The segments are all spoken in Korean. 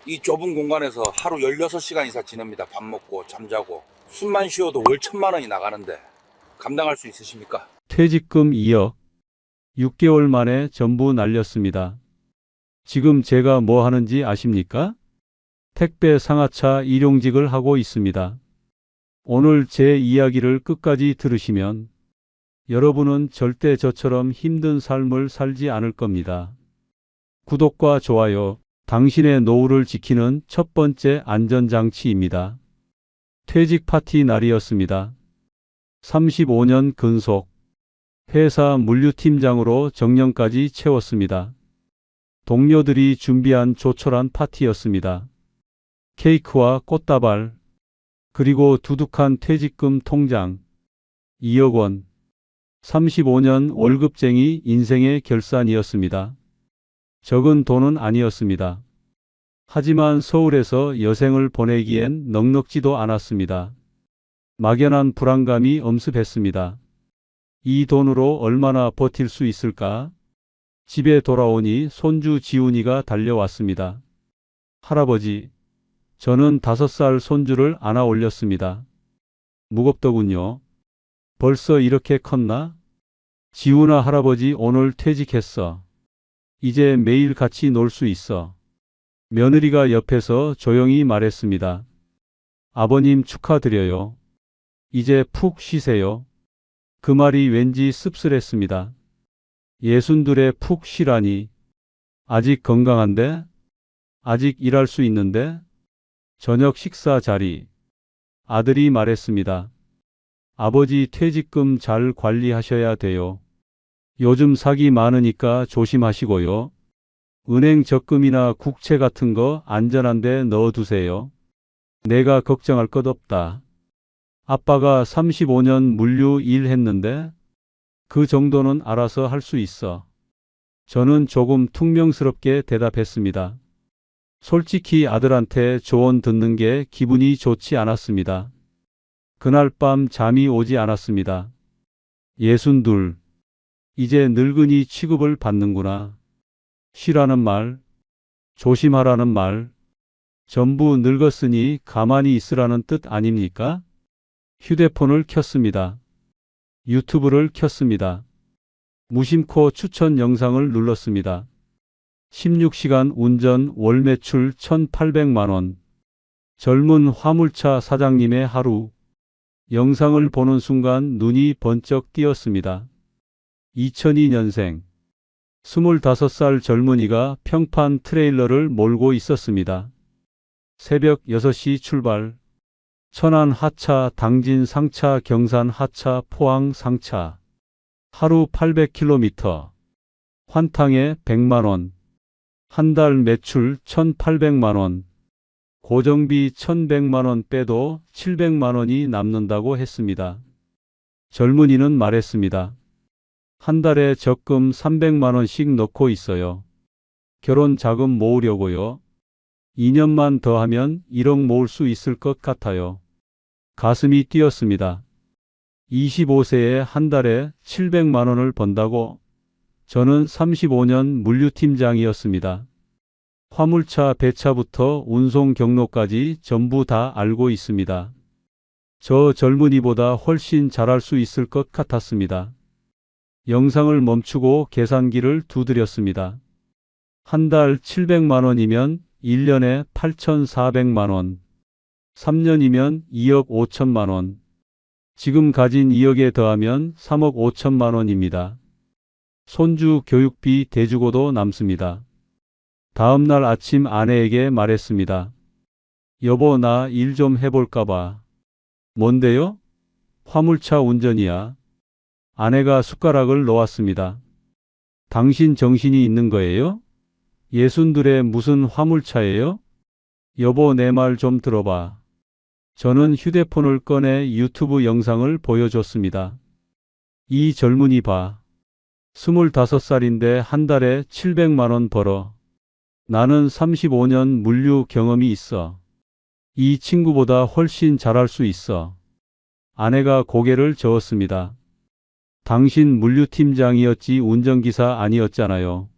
이 좁은 공간에서 하루 16시간 이상 지냅니다. 밥 먹고 잠자고. 숨만 쉬어도 월 1,000만 원이 나가는데 감당할 수 있으십니까? 퇴직금 2억, 6개월 만에 전부 날렸습니다. 지금 제가 뭐 하는지 아십니까? 택배 상하차 일용직을 하고 있습니다. 오늘 제 이야기를 끝까지 들으시면 여러분은 절대 저처럼 힘든 삶을 살지 않을 겁니다. 구독과 좋아요, 당신의 노후를 지키는 첫 번째 안전장치입니다. 퇴직 파티 날이었습니다. 35년 근속, 회사 물류팀장으로 정년까지 채웠습니다. 동료들이 준비한 조촐한 파티였습니다. 케이크와 꽃다발, 그리고 두둑한 퇴직금 통장, 2억 원, 35년 월급쟁이 인생의 결산이었습니다. 적은 돈은 아니었습니다. 하지만 서울에서 여생을 보내기엔 넉넉지도 않았습니다. 막연한 불안감이 엄습했습니다. 이 돈으로 얼마나 버틸 수 있을까? 집에 돌아오니 손주 지훈이가 달려왔습니다. 할아버지, 저는 5살 손주를 안아 올렸습니다. 무겁더군요. 벌써 이렇게 컸나? 지훈아, 할아버지 오늘 퇴직했어. 이제 매일 같이 놀 수 있어. 며느리가 옆에서 조용히 말했습니다. 아버님 축하드려요. 이제 푹 쉬세요. 그 말이 왠지 씁쓸했습니다. 62에 푹 쉬라니. 아직 건강한데? 아직 일할 수 있는데? 저녁 식사 자리. 아들이 말했습니다. 아버지 퇴직금 잘 관리하셔야 돼요. 요즘 사기 많으니까 조심하시고요. 은행 적금이나 국채 같은 거 안전한 데 넣어두세요. 내가 걱정할 것 없다. 아빠가 35년 물류 일했는데 그 정도는 알아서 할 수 있어. 저는 조금 퉁명스럽게 대답했습니다. 솔직히 아들한테 조언 듣는 게 기분이 좋지 않았습니다. 그날 밤 잠이 오지 않았습니다. 62. 이제 늙은이 취급을 받는구나. 쉬라는 말, 조심하라는 말, 전부 늙었으니 가만히 있으라는 뜻 아닙니까? 휴대폰을 켰습니다. 유튜브를 켰습니다. 무심코 추천 영상을 눌렀습니다. 16시간 운전 월 매출 1,800만 원. 젊은 화물차 사장님의 하루. 영상을 보는 순간 눈이 번쩍 띄었습니다. 2002년생. 25살 젊은이가 평판 트레일러를 몰고 있었습니다. 새벽 6시 출발. 천안 하차, 당진 상차, 경산 하차, 포항 상차. 하루 800km. 환탕에 100만 원. 한 달 매출 1,800만 원. 고정비 1,100만 원 빼도 700만 원이 남는다고 했습니다. 젊은이는 말했습니다. 한 달에 적금 300만 원씩 넣고 있어요. 결혼 자금 모으려고요. 2년만 더 하면 1억 모을 수 있을 것 같아요. 가슴이 뛰었습니다. 25세에 한 달에 700만 원을 번다고? 저는 35년 물류팀장이었습니다. 화물차 배차부터 운송 경로까지 전부 다 알고 있습니다. 저 젊은이보다 훨씬 잘할 수 있을 것 같았습니다. 영상을 멈추고 계산기를 두드렸습니다. 한 달 700만 원이면 1년에 8,400만 원. 3년이면 2억 5천만 원. 지금 가진 2억에 더하면 3억 5천만 원입니다. 손주 교육비 대주고도 남습니다. 다음 날 아침 아내에게 말했습니다. 여보, 나 일 좀 해볼까 봐. 뭔데요? 화물차 운전이야. 아내가 숟가락을 놓았습니다. 당신 정신이 있는 거예요? 62에 무슨 화물차예요? 여보, 내 말 좀 들어봐. 저는 휴대폰을 꺼내 유튜브 영상을 보여줬습니다. 이 젊은이 봐. 25살인데 한 달에 700만 원 벌어. 나는 35년 물류 경험이 있어. 이 친구보다 훨씬 잘할 수 있어. 아내가 고개를 저었습니다. 당신 물류팀장이었지 운전기사 아니었잖아요.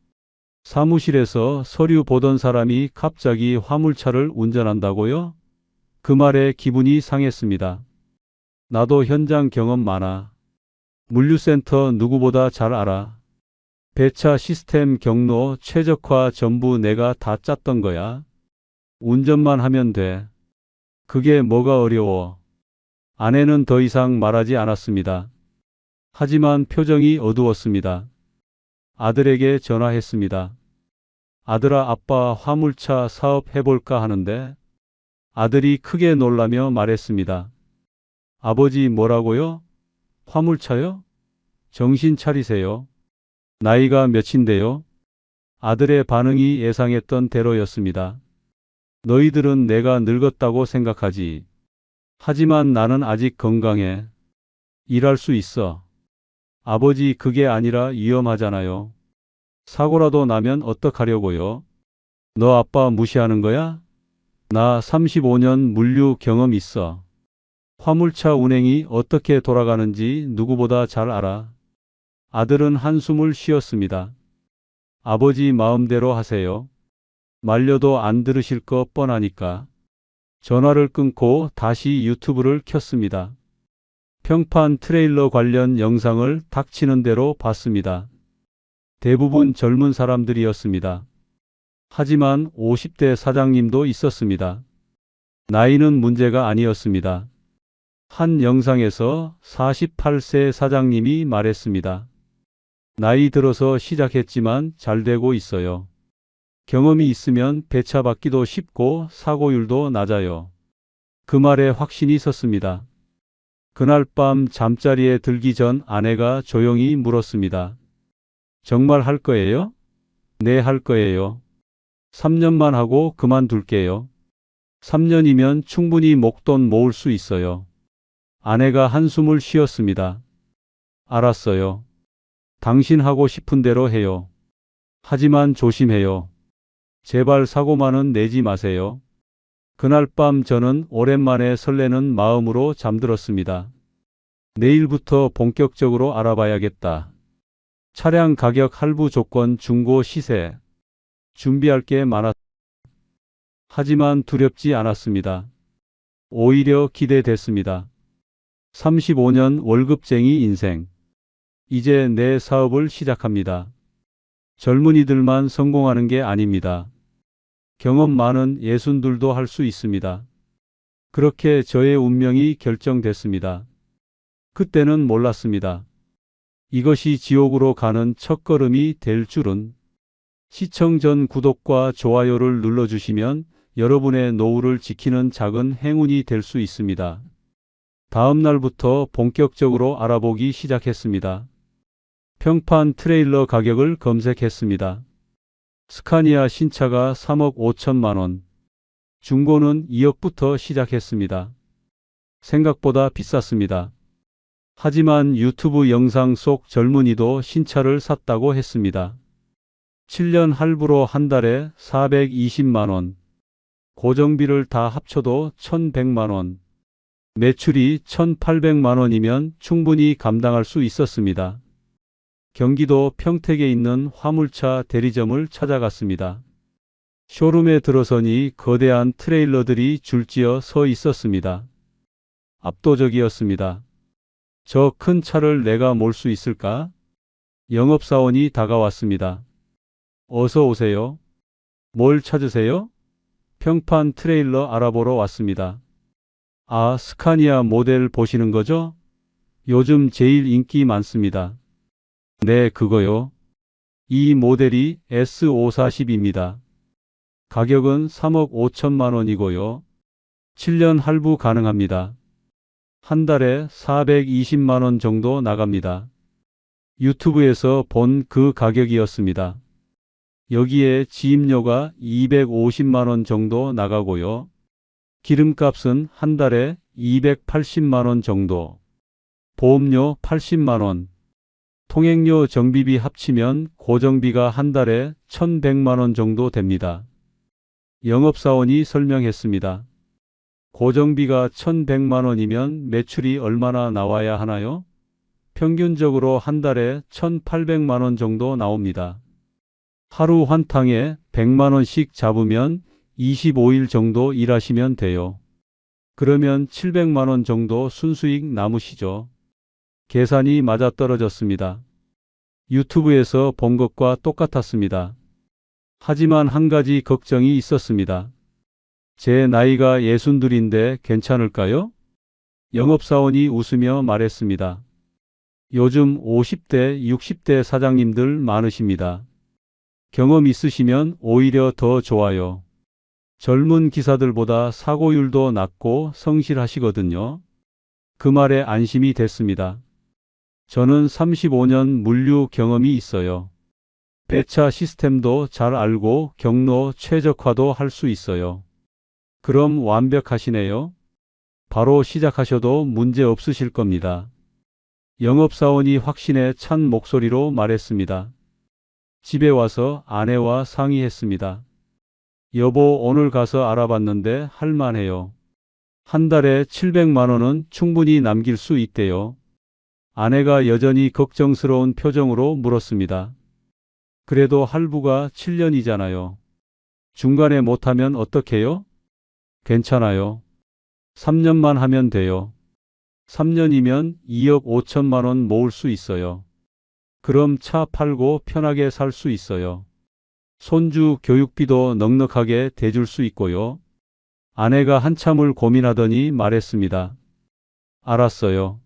사무실에서 서류 보던 사람이 갑자기 화물차를 운전한다고요? 그 말에 기분이 상했습니다. 나도 현장 경험 많아. 물류센터 누구보다 잘 알아. 배차 시스템 경로 최적화 전부 내가 다 짰던 거야. 운전만 하면 돼. 그게 뭐가 어려워. 아내는 더 이상 말하지 않았습니다. 하지만 표정이 어두웠습니다. 아들에게 전화했습니다. 아들아, 아빠 화물차 사업 해볼까 하는데. 아들이 크게 놀라며 말했습니다. 아버지 뭐라고요? 화물차요? 정신 차리세요. 나이가 몇인데요? 아들의 반응이 예상했던 대로였습니다. 너희들은 내가 늙었다고 생각하지. 하지만 나는 아직 건강해. 일할 수 있어. 아버지, 그게 아니라 위험하잖아요. 사고라도 나면 어떡하려고요? 너 아빠 무시하는 거야? 나 35년 물류 경험 있어. 화물차 운행이 어떻게 돌아가는지 누구보다 잘 알아. 아들은 한숨을 쉬었습니다. 아버지 마음대로 하세요. 말려도 안 들으실 거 뻔하니까. 전화를 끊고 다시 유튜브를 켰습니다. 평판 트레일러 관련 영상을 닥치는 대로 봤습니다. 대부분 젊은 사람들이었습니다. 하지만 50대 사장님도 있었습니다. 나이는 문제가 아니었습니다. 한 영상에서 48세 사장님이 말했습니다. 나이 들어서 시작했지만 잘 되고 있어요. 경험이 있으면 배차 받기도 쉽고 사고율도 낮아요. 그 말에 확신이 섰습니다. 그날 밤 잠자리에 들기 전 아내가 조용히 물었습니다. 정말 할 거예요? 네, 할 거예요. 3년만 하고 그만둘게요. 3년이면 충분히 목돈 모을 수 있어요. 아내가 한숨을 쉬었습니다. 알았어요. 당신 하고 싶은 대로 해요. 하지만 조심해요. 제발 사고만은 내지 마세요. 그날 밤 저는 오랜만에 설레는 마음으로 잠들었습니다. 내일부터 본격적으로 알아봐야겠다. 차량 가격 할부 조건 중고 시세. 준비할 게 많았. 하지만 두렵지 않았습니다. 오히려 기대됐습니다. 35년 월급쟁이 인생. 이제 내 사업을 시작합니다. 젊은이들만 성공하는 게 아닙니다. 경험 많은 예순들도 할 수 있습니다. 그렇게 저의 운명이 결정됐습니다. 그때는 몰랐습니다. 이것이 지옥으로 가는 첫걸음이 될 줄은. 시청 전 구독과 좋아요를 눌러주시면 여러분의 노후를 지키는 작은 행운이 될 수 있습니다. 다음 날부터 본격적으로 알아보기 시작했습니다. 평판 트레일러 가격을 검색했습니다. 스카니아 신차가 3억 5천만 원, 중고는 2억부터 시작했습니다. 생각보다 비쌌습니다. 하지만 유튜브 영상 속 젊은이도 신차를 샀다고 했습니다. 7년 할부로 한 달에 420만 원, 고정비를 다 합쳐도 1,100만 원, 매출이 1,800만 원이면 충분히 감당할 수 있었습니다. 경기도 평택에 있는 화물차 대리점을 찾아갔습니다. 쇼룸에 들어서니 거대한 트레일러들이 줄지어 서 있었습니다. 압도적이었습니다. 저 큰 차를 내가 몰 수 있을까? 영업사원이 다가왔습니다. 어서 오세요. 뭘 찾으세요? 평판 트레일러 알아보러 왔습니다. 아, 스카니아 모델 보시는 거죠? 요즘 제일 인기 많습니다. 네, 그거요. 이 모델이 S540입니다. 가격은 3억 5천만 원이고요. 7년 할부 가능합니다. 한 달에 420만 원 정도 나갑니다. 유튜브에서 본 그 가격이었습니다. 여기에 지입료가 250만 원 정도 나가고요. 기름값은 한 달에 280만 원 정도. 보험료 80만 원. 통행료 정비비 합치면 고정비가 한 달에 1,100만 원 정도 됩니다. 영업사원이 설명했습니다. 고정비가 1,100만 원이면 매출이 얼마나 나와야 하나요? 평균적으로 한 달에 1,800만 원 정도 나옵니다. 하루 한탕에 100만 원씩 잡으면 25일 정도 일하시면 돼요. 그러면 700만 원 정도 순수익 남으시죠. 계산이 맞아떨어졌습니다. 유튜브에서 본 것과 똑같았습니다. 하지만 한 가지 걱정이 있었습니다. 제 나이가 62인데 괜찮을까요? 영업사원이 웃으며 말했습니다. 요즘 50대, 60대 사장님들 많으십니다. 경험 있으시면 오히려 더 좋아요. 젊은 기사들보다 사고율도 낮고 성실하시거든요. 그 말에 안심이 됐습니다. 저는 35년 물류 경험이 있어요. 배차 시스템도 잘 알고 경로 최적화도 할 수 있어요. 그럼 완벽하시네요. 바로 시작하셔도 문제 없으실 겁니다. 영업사원이 확신에 찬 목소리로 말했습니다. 집에 와서 아내와 상의했습니다. 여보, 오늘 가서 알아봤는데 할만해요. 한 달에 700만 원은 충분히 남길 수 있대요. 아내가 여전히 걱정스러운 표정으로 물었습니다. 그래도 할부가 7년이잖아요. 중간에 못하면 어떡해요? 괜찮아요. 3년만 하면 돼요. 3년이면 2억 5천만 원 모을 수 있어요. 그럼 차 팔고 편하게 살 수 있어요. 손주 교육비도 넉넉하게 대줄 수 있고요. 아내가 한참을 고민하더니 말했습니다. 알았어요.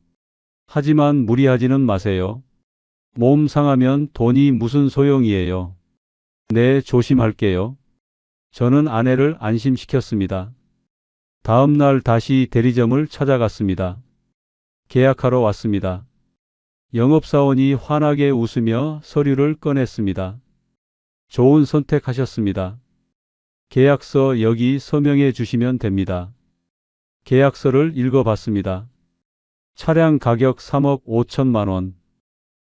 하지만 무리하지는 마세요. 몸 상하면 돈이 무슨 소용이에요. 네, 조심할게요. 저는 아내를 안심시켰습니다. 다음 날 다시 대리점을 찾아갔습니다. 계약하러 왔습니다. 영업사원이 환하게 웃으며 서류를 꺼냈습니다. 좋은 선택하셨습니다. 계약서 여기 서명해 주시면 됩니다. 계약서를 읽어봤습니다. 차량 가격 3억 5천만 원,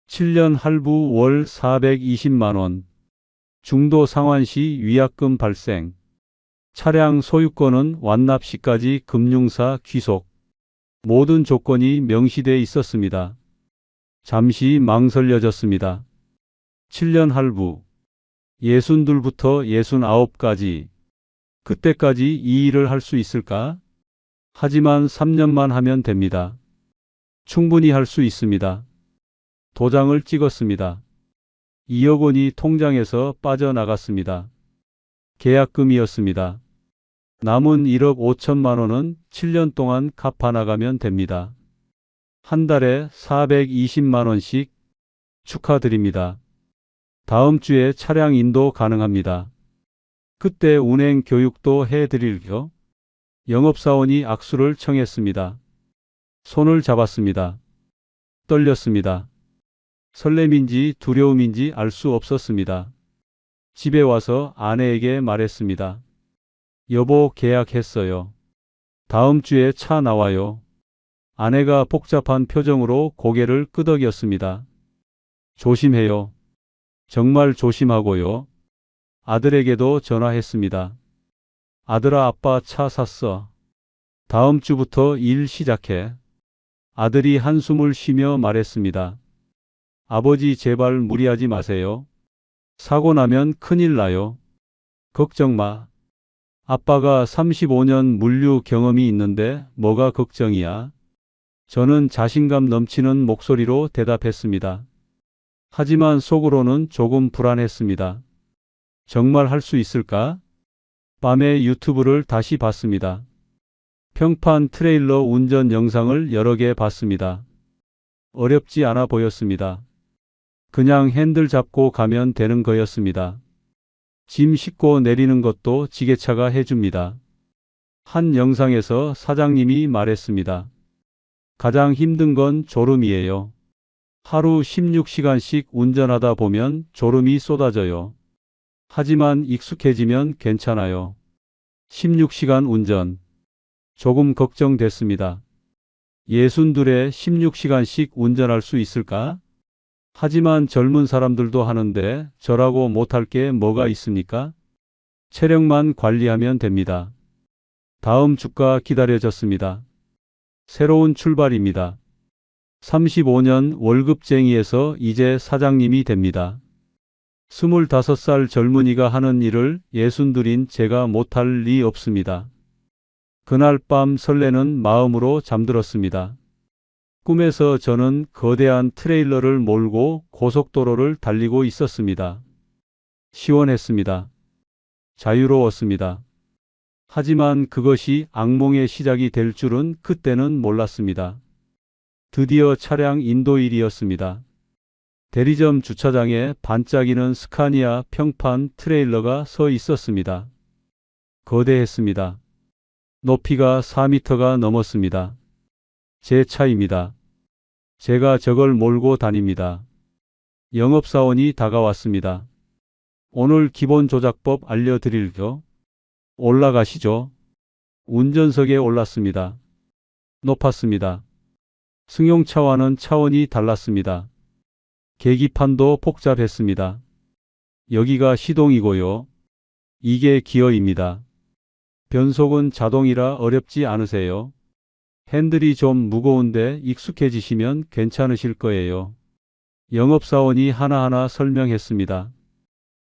7년 할부 월 420만 원, 중도 상환 시 위약금 발생, 차량 소유권은 완납 시까지 금융사 귀속, 모든 조건이 명시되어 있었습니다. 잠시 망설여졌습니다. 7년 할부, 62부터 69까지, 그때까지 이 일을 할 수 있을까? 하지만 3년만 하면 됩니다. 충분히 할 수 있습니다. 도장을 찍었습니다. 2억 원이 통장에서 빠져나갔습니다. 계약금이었습니다. 남은 1억 5천만 원은 7년 동안 갚아나가면 됩니다. 한 달에 420만 원씩 축하드립니다. 다음 주에 차량 인도 가능합니다. 그때 운행 교육도 해드릴게요. 영업사원이 악수를 청했습니다. 손을 잡았습니다. 떨렸습니다. 설렘인지 두려움인지 알 수 없었습니다. 집에 와서 아내에게 말했습니다. 여보, 계약했어요. 다음 주에 차 나와요. 아내가 복잡한 표정으로 고개를 끄덕였습니다. 조심해요. 정말 조심하고요. 아들에게도 전화했습니다. 아들아, 아빠 차 샀어. 다음 주부터 일 시작해. 아들이 한숨을 쉬며 말했습니다. 아버지, 제발 무리하지 마세요. 사고 나면 큰일 나요. 걱정 마. 아빠가 35년 물류 경험이 있는데 뭐가 걱정이야? 저는 자신감 넘치는 목소리로 대답했습니다. 하지만 속으로는 조금 불안했습니다. 정말 할 수 있을까? 밤에 유튜브를 다시 봤습니다. 평판 트레일러 운전 영상을 여러 개 봤습니다. 어렵지 않아 보였습니다. 그냥 핸들 잡고 가면 되는 거였습니다. 짐 싣고 내리는 것도 지게차가 해줍니다. 한 영상에서 사장님이 말했습니다. 가장 힘든 건 졸음이에요. 하루 16시간씩 운전하다 보면 졸음이 쏟아져요. 하지만 익숙해지면 괜찮아요. 16시간 운전. 조금 걱정됐습니다. 62에 16시간씩 운전할 수 있을까? 하지만 젊은 사람들도 하는데 저라고 못할 게 뭐가 있습니까? 체력만 관리하면 됩니다. 다음 주가 기다려졌습니다. 새로운 출발입니다. 35년 월급쟁이에서 이제 사장님이 됩니다. 25살 젊은이가 하는 일을 예순들인 제가 못할 리 없습니다. 그날 밤 설레는 마음으로 잠들었습니다. 꿈에서 저는 거대한 트레일러를 몰고 고속도로를 달리고 있었습니다. 시원했습니다. 자유로웠습니다. 하지만 그것이 악몽의 시작이 될 줄은 그때는 몰랐습니다. 드디어 차량 인도일이었습니다. 대리점 주차장에 반짝이는 스카니아 평판 트레일러가 서 있었습니다. 거대했습니다. 높이가 4m가 넘었습니다. 제 차입니다. 제가 저걸 몰고 다닙니다. 영업사원이 다가왔습니다. 오늘 기본조작법 알려드릴게요. 올라가시죠. 운전석에 올랐습니다. 높았습니다. 승용차와는 차원이 달랐습니다. 계기판도 복잡했습니다. 여기가 시동이고요. 이게 기어입니다. 변속은 자동이라 어렵지 않으세요? 핸들이 좀 무거운데 익숙해지시면 괜찮으실 거예요. 영업사원이 하나하나 설명했습니다.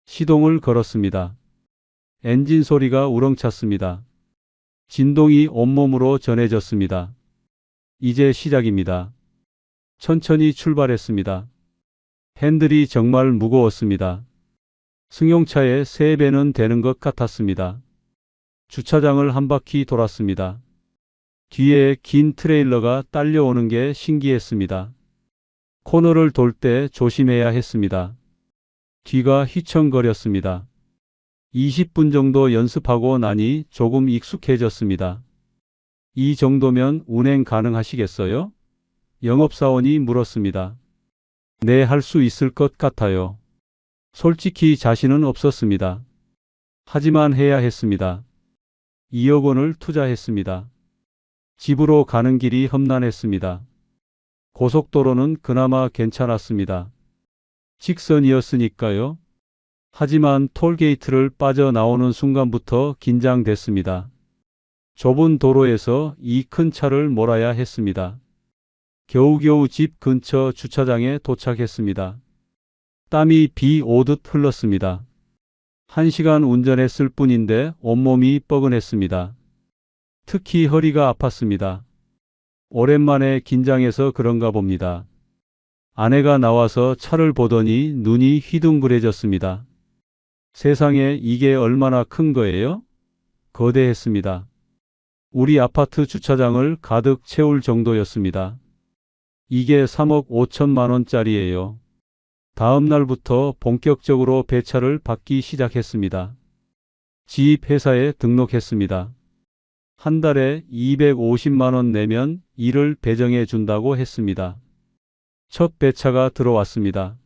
시동을 걸었습니다. 엔진 소리가 우렁찼습니다. 진동이 온몸으로 전해졌습니다. 이제 시작입니다. 천천히 출발했습니다. 핸들이 정말 무거웠습니다. 승용차의 3배는 되는 것 같았습니다. 주차장을 한 바퀴 돌았습니다. 뒤에 긴 트레일러가 딸려오는 게 신기했습니다. 코너를 돌 때 조심해야 했습니다. 뒤가 휘청거렸습니다. 20분 정도 연습하고 나니 조금 익숙해졌습니다. 이 정도면 운행 가능하시겠어요? 영업사원이 물었습니다. 네, 할 수 있을 것 같아요. 솔직히 자신은 없었습니다. 하지만 해야 했습니다. 2억 원을 투자했습니다. 집으로 가는 길이 험난했습니다. 고속도로는 그나마 괜찮았습니다. 직선이었으니까요. 하지만 톨게이트를 빠져나오는 순간부터 긴장됐습니다. 좁은 도로에서 이 큰 차를 몰아야 했습니다. 겨우겨우 집 근처 주차장에 도착했습니다. 땀이 비 오듯 흘렀습니다. 1시간 운전했을 뿐인데 온몸이 뻐근했습니다. 특히 허리가 아팠습니다. 오랜만에 긴장해서 그런가 봅니다. 아내가 나와서 차를 보더니 눈이 휘둥그레졌습니다. 세상에, 이게 얼마나 큰 거예요? 거대했습니다. 우리 아파트 주차장을 가득 채울 정도였습니다. 이게 3억 5천만 원짜리예요. 다음 날부터 본격적으로 배차를 받기 시작했습니다. 지입 회사에 등록했습니다. 한 달에 250만 원 내면 일을 배정해 준다고 했습니다. 첫 배차가 들어왔습니다.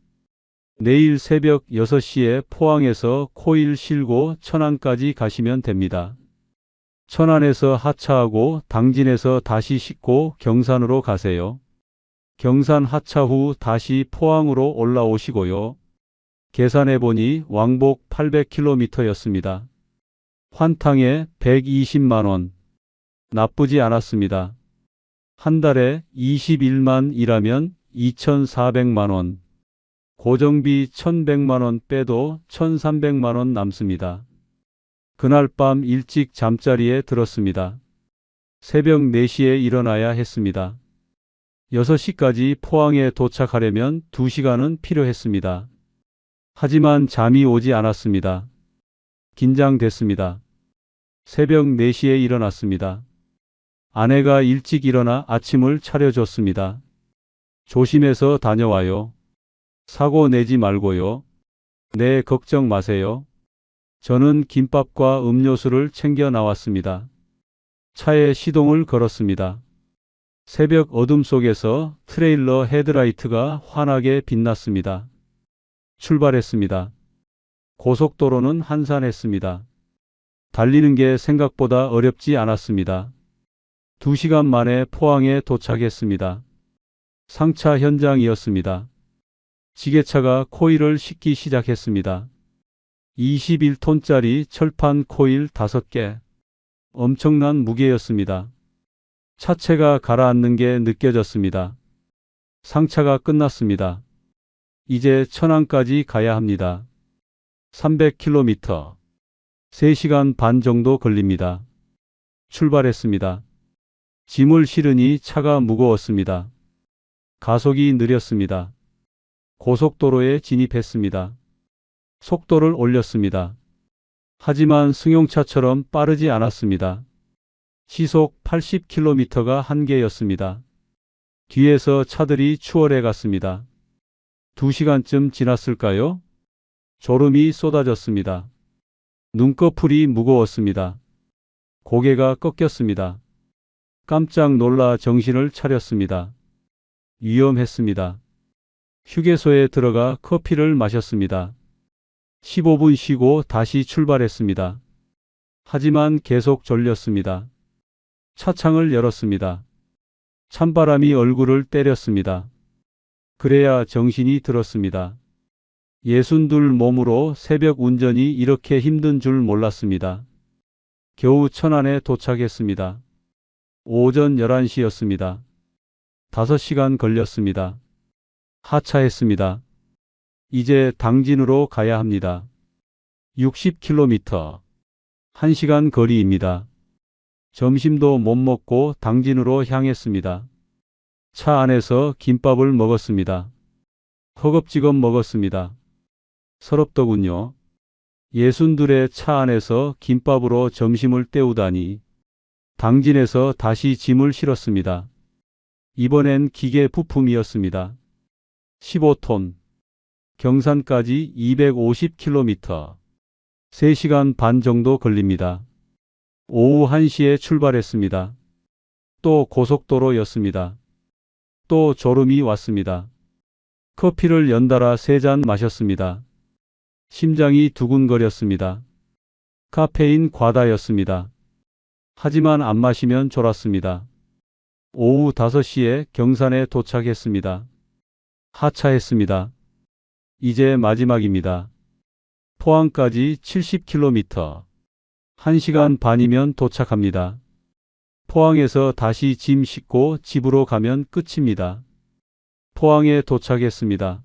내일 새벽 6시에 포항에서 코일 실고 천안까지 가시면 됩니다. 천안에서 하차하고 당진에서 다시 싣고 경산으로 가세요. 경산 하차 후 다시 포항으로 올라오시고요. 계산해보니 왕복 800km였습니다. 환탕에 120만 원. 나쁘지 않았습니다. 한 달에 21만 일하면 2,400만 원. 고정비 1,100만 원 빼도 1,300만 원 남습니다. 그날 밤 일찍 잠자리에 들었습니다. 새벽 4시에 일어나야 했습니다. 6시까지 포항에 도착하려면 2시간은 필요했습니다. 하지만 잠이 오지 않았습니다. 긴장됐습니다. 새벽 4시에 일어났습니다. 아내가 일찍 일어나 아침을 차려줬습니다. 조심해서 다녀와요. 사고 내지 말고요. 네, 걱정 마세요. 저는 김밥과 음료수를 챙겨 나왔습니다. 차에 시동을 걸었습니다. 새벽 어둠 속에서 트레일러 헤드라이트가 환하게 빛났습니다. 출발했습니다. 고속도로는 한산했습니다. 달리는 게 생각보다 어렵지 않았습니다. 2시간 만에 포항에 도착했습니다. 상차 현장이었습니다. 지게차가 코일을 싣기 시작했습니다. 21톤짜리 철판 코일 5개. 엄청난 무게였습니다. 차체가 가라앉는 게 느껴졌습니다. 상차가 끝났습니다. 이제 천안까지 가야 합니다. 300km, 3시간 반 정도 걸립니다. 출발했습니다. 짐을 실으니 차가 무거웠습니다. 가속이 느렸습니다. 고속도로에 진입했습니다. 속도를 올렸습니다. 하지만 승용차처럼 빠르지 않았습니다. 시속 80km가 한계였습니다. 뒤에서 차들이 추월해 갔습니다. 2시간쯤 지났을까요? 졸음이 쏟아졌습니다. 눈꺼풀이 무거웠습니다. 고개가 꺾였습니다. 깜짝 놀라 정신을 차렸습니다. 위험했습니다. 휴게소에 들어가 커피를 마셨습니다. 15분 쉬고 다시 출발했습니다. 하지만 계속 졸렸습니다. 차창을 열었습니다. 찬바람이 얼굴을 때렸습니다. 그래야 정신이 들었습니다. 62 몸으로 새벽 운전이 이렇게 힘든 줄 몰랐습니다. 겨우 천안에 도착했습니다. 오전 11시였습니다. 5시간 걸렸습니다. 하차했습니다. 이제 당진으로 가야 합니다. 60km, 1시간 거리입니다. 점심도 못 먹고 당진으로 향했습니다. 차 안에서 김밥을 먹었습니다. 허겁지겁 먹었습니다. 서럽더군요. 62의 차 안에서 김밥으로 점심을 때우다니. 당진에서 다시 짐을 실었습니다. 이번엔 기계 부품이었습니다. 15톤. 경산까지 250km. 3시간 반 정도 걸립니다. 오후 1시에 출발했습니다. 또 고속도로였습니다. 또 졸음이 왔습니다. 커피를 연달아 3잔 마셨습니다. 심장이 두근거렸습니다. 카페인 과다였습니다. 하지만 안 마시면 졸았습니다. 오후 5시에 경산에 도착했습니다. 하차했습니다. 이제 마지막입니다. 포항까지 70km. 1시간 반이면 도착합니다. 포항에서 다시 짐 싣고 집으로 가면 끝입니다. 포항에 도착했습니다.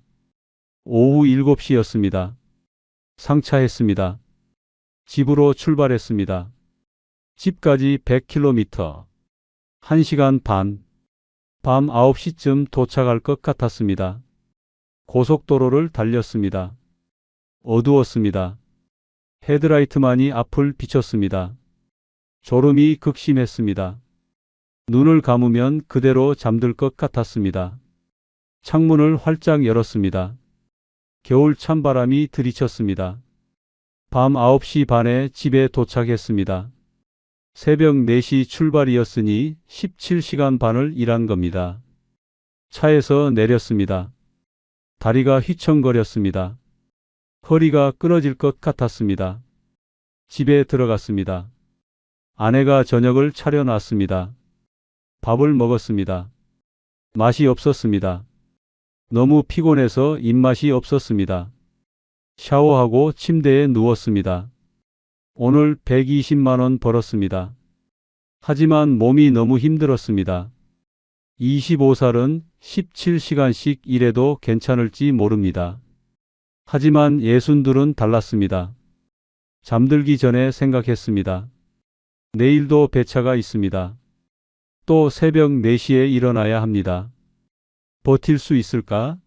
오후 7시였습니다. 상차했습니다. 집으로 출발했습니다. 집까지 100km. 1시간 반. 밤 9시쯤 도착할 것 같았습니다. 고속도로를 달렸습니다. 어두웠습니다. 헤드라이트만이 앞을 비췄습니다. 졸음이 극심했습니다. 눈을 감으면 그대로 잠들 것 같았습니다. 창문을 활짝 열었습니다. 겨울 찬바람이 들이쳤습니다. 밤 9시 반에 집에 도착했습니다. 새벽 4시 출발이었으니 17시간 반을 일한 겁니다. 차에서 내렸습니다. 다리가 휘청거렸습니다. 허리가 끊어질 것 같았습니다. 집에 들어갔습니다. 아내가 저녁을 차려놨습니다. 밥을 먹었습니다. 맛이 없었습니다. 너무 피곤해서 입맛이 없었습니다. 샤워하고 침대에 누웠습니다. 오늘 120만 원 벌었습니다. 하지만 몸이 너무 힘들었습니다. 25살은 17시간씩 일해도 괜찮을지 모릅니다. 하지만 62은 달랐습니다. 잠들기 전에 생각했습니다. 내일도 배차가 있습니다. 또 새벽 4시에 일어나야 합니다. 버틸 수 있을까?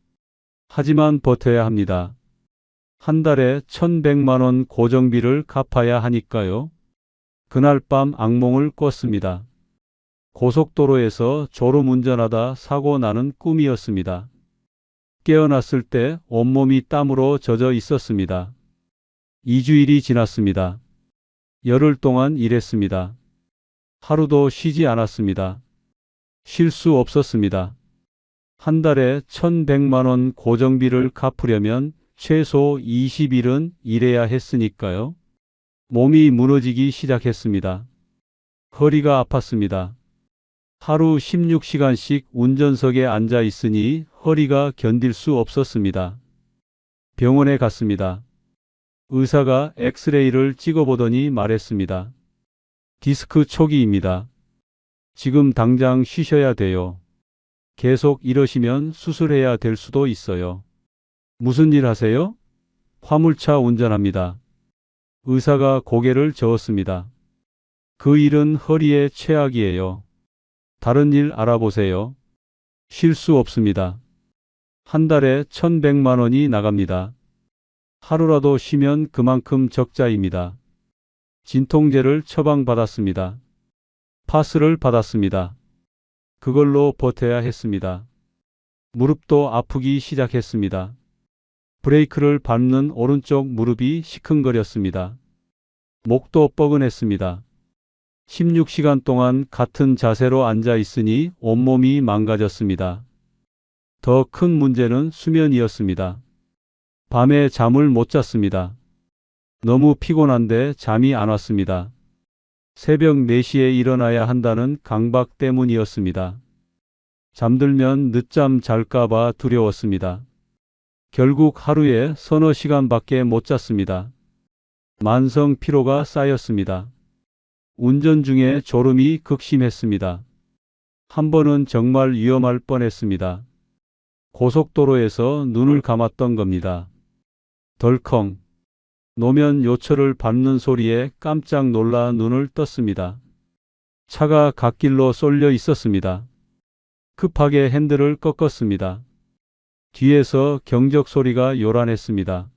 하지만 버텨야 합니다. 한 달에 1100만 원 고정비를 갚아야 하니까요. 그날 밤 악몽을 꿨습니다. 고속도로에서 졸음운전하다 사고 나는 꿈이었습니다. 깨어났을 때 온몸이 땀으로 젖어 있었습니다. 2주일이 지났습니다. 열흘 동안 일했습니다. 하루도 쉬지 않았습니다. 쉴 수 없었습니다. 한 달에 1100만 원 고정비를 갚으려면 최소 20일은 일해야 했으니까요. 몸이 무너지기 시작했습니다. 허리가 아팠습니다. 하루 16시간씩 운전석에 앉아 있으니 허리가 견딜 수 없었습니다. 병원에 갔습니다. 의사가 엑스레이를 찍어보더니 말했습니다. 디스크 초기입니다. 지금 당장 쉬셔야 돼요. 계속 이러시면 수술해야 될 수도 있어요. 무슨 일 하세요? 화물차 운전합니다. 의사가 고개를 저었습니다. 그 일은 허리에 최악이에요. 다른 일 알아보세요. 쉴 수 없습니다. 한 달에 1,100만 원이 나갑니다. 하루라도 쉬면 그만큼 적자입니다. 진통제를 처방받았습니다. 파스를 받았습니다. 그걸로 버텨야 했습니다. 무릎도 아프기 시작했습니다. 브레이크를 밟는 오른쪽 무릎이 시큰거렸습니다. 목도 뻐근했습니다. 16시간 동안 같은 자세로 앉아 있으니 온몸이 망가졌습니다. 더 큰 문제는 수면이었습니다. 밤에 잠을 못 잤습니다. 너무 피곤한데 잠이 안 왔습니다. 새벽 4시에 일어나야 한다는 강박 때문이었습니다. 잠들면 늦잠 잘까봐 두려웠습니다. 결국 하루에 서너 시간밖에 못 잤습니다. 만성 피로가 쌓였습니다. 운전 중에 졸음이 극심했습니다. 한 번은 정말 위험할 뻔했습니다. 고속도로에서 눈을 감았던 겁니다. 덜컹. 노면 요철을 밟는 소리에 깜짝 놀라 눈을 떴습니다. 차가 갓길로 쏠려 있었습니다. 급하게 핸들을 꺾었습니다. 뒤에서 경적 소리가 요란했습니다.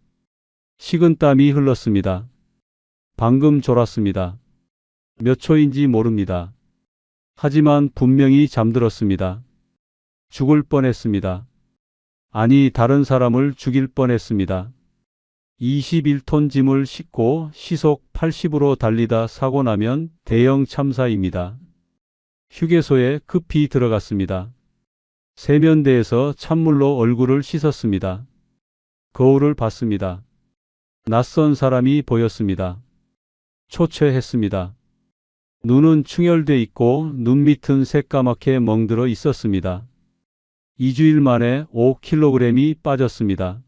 식은땀이 흘렀습니다. 방금 졸았습니다. 몇 초인지 모릅니다. 하지만 분명히 잠들었습니다. 죽을 뻔했습니다. 아니, 다른 사람을 죽일 뻔했습니다. 21톤 짐을 싣고 시속 80으로 달리다 사고 나면 대형 참사입니다. 휴게소에 급히 들어갔습니다. 세면대에서 찬물로 얼굴을 씻었습니다. 거울을 봤습니다. 낯선 사람이 보였습니다. 초췌했습니다. 눈은 충혈돼 있고 눈 밑은 새까맣게 멍들어 있었습니다. 2주일 만에 5kg이 빠졌습니다.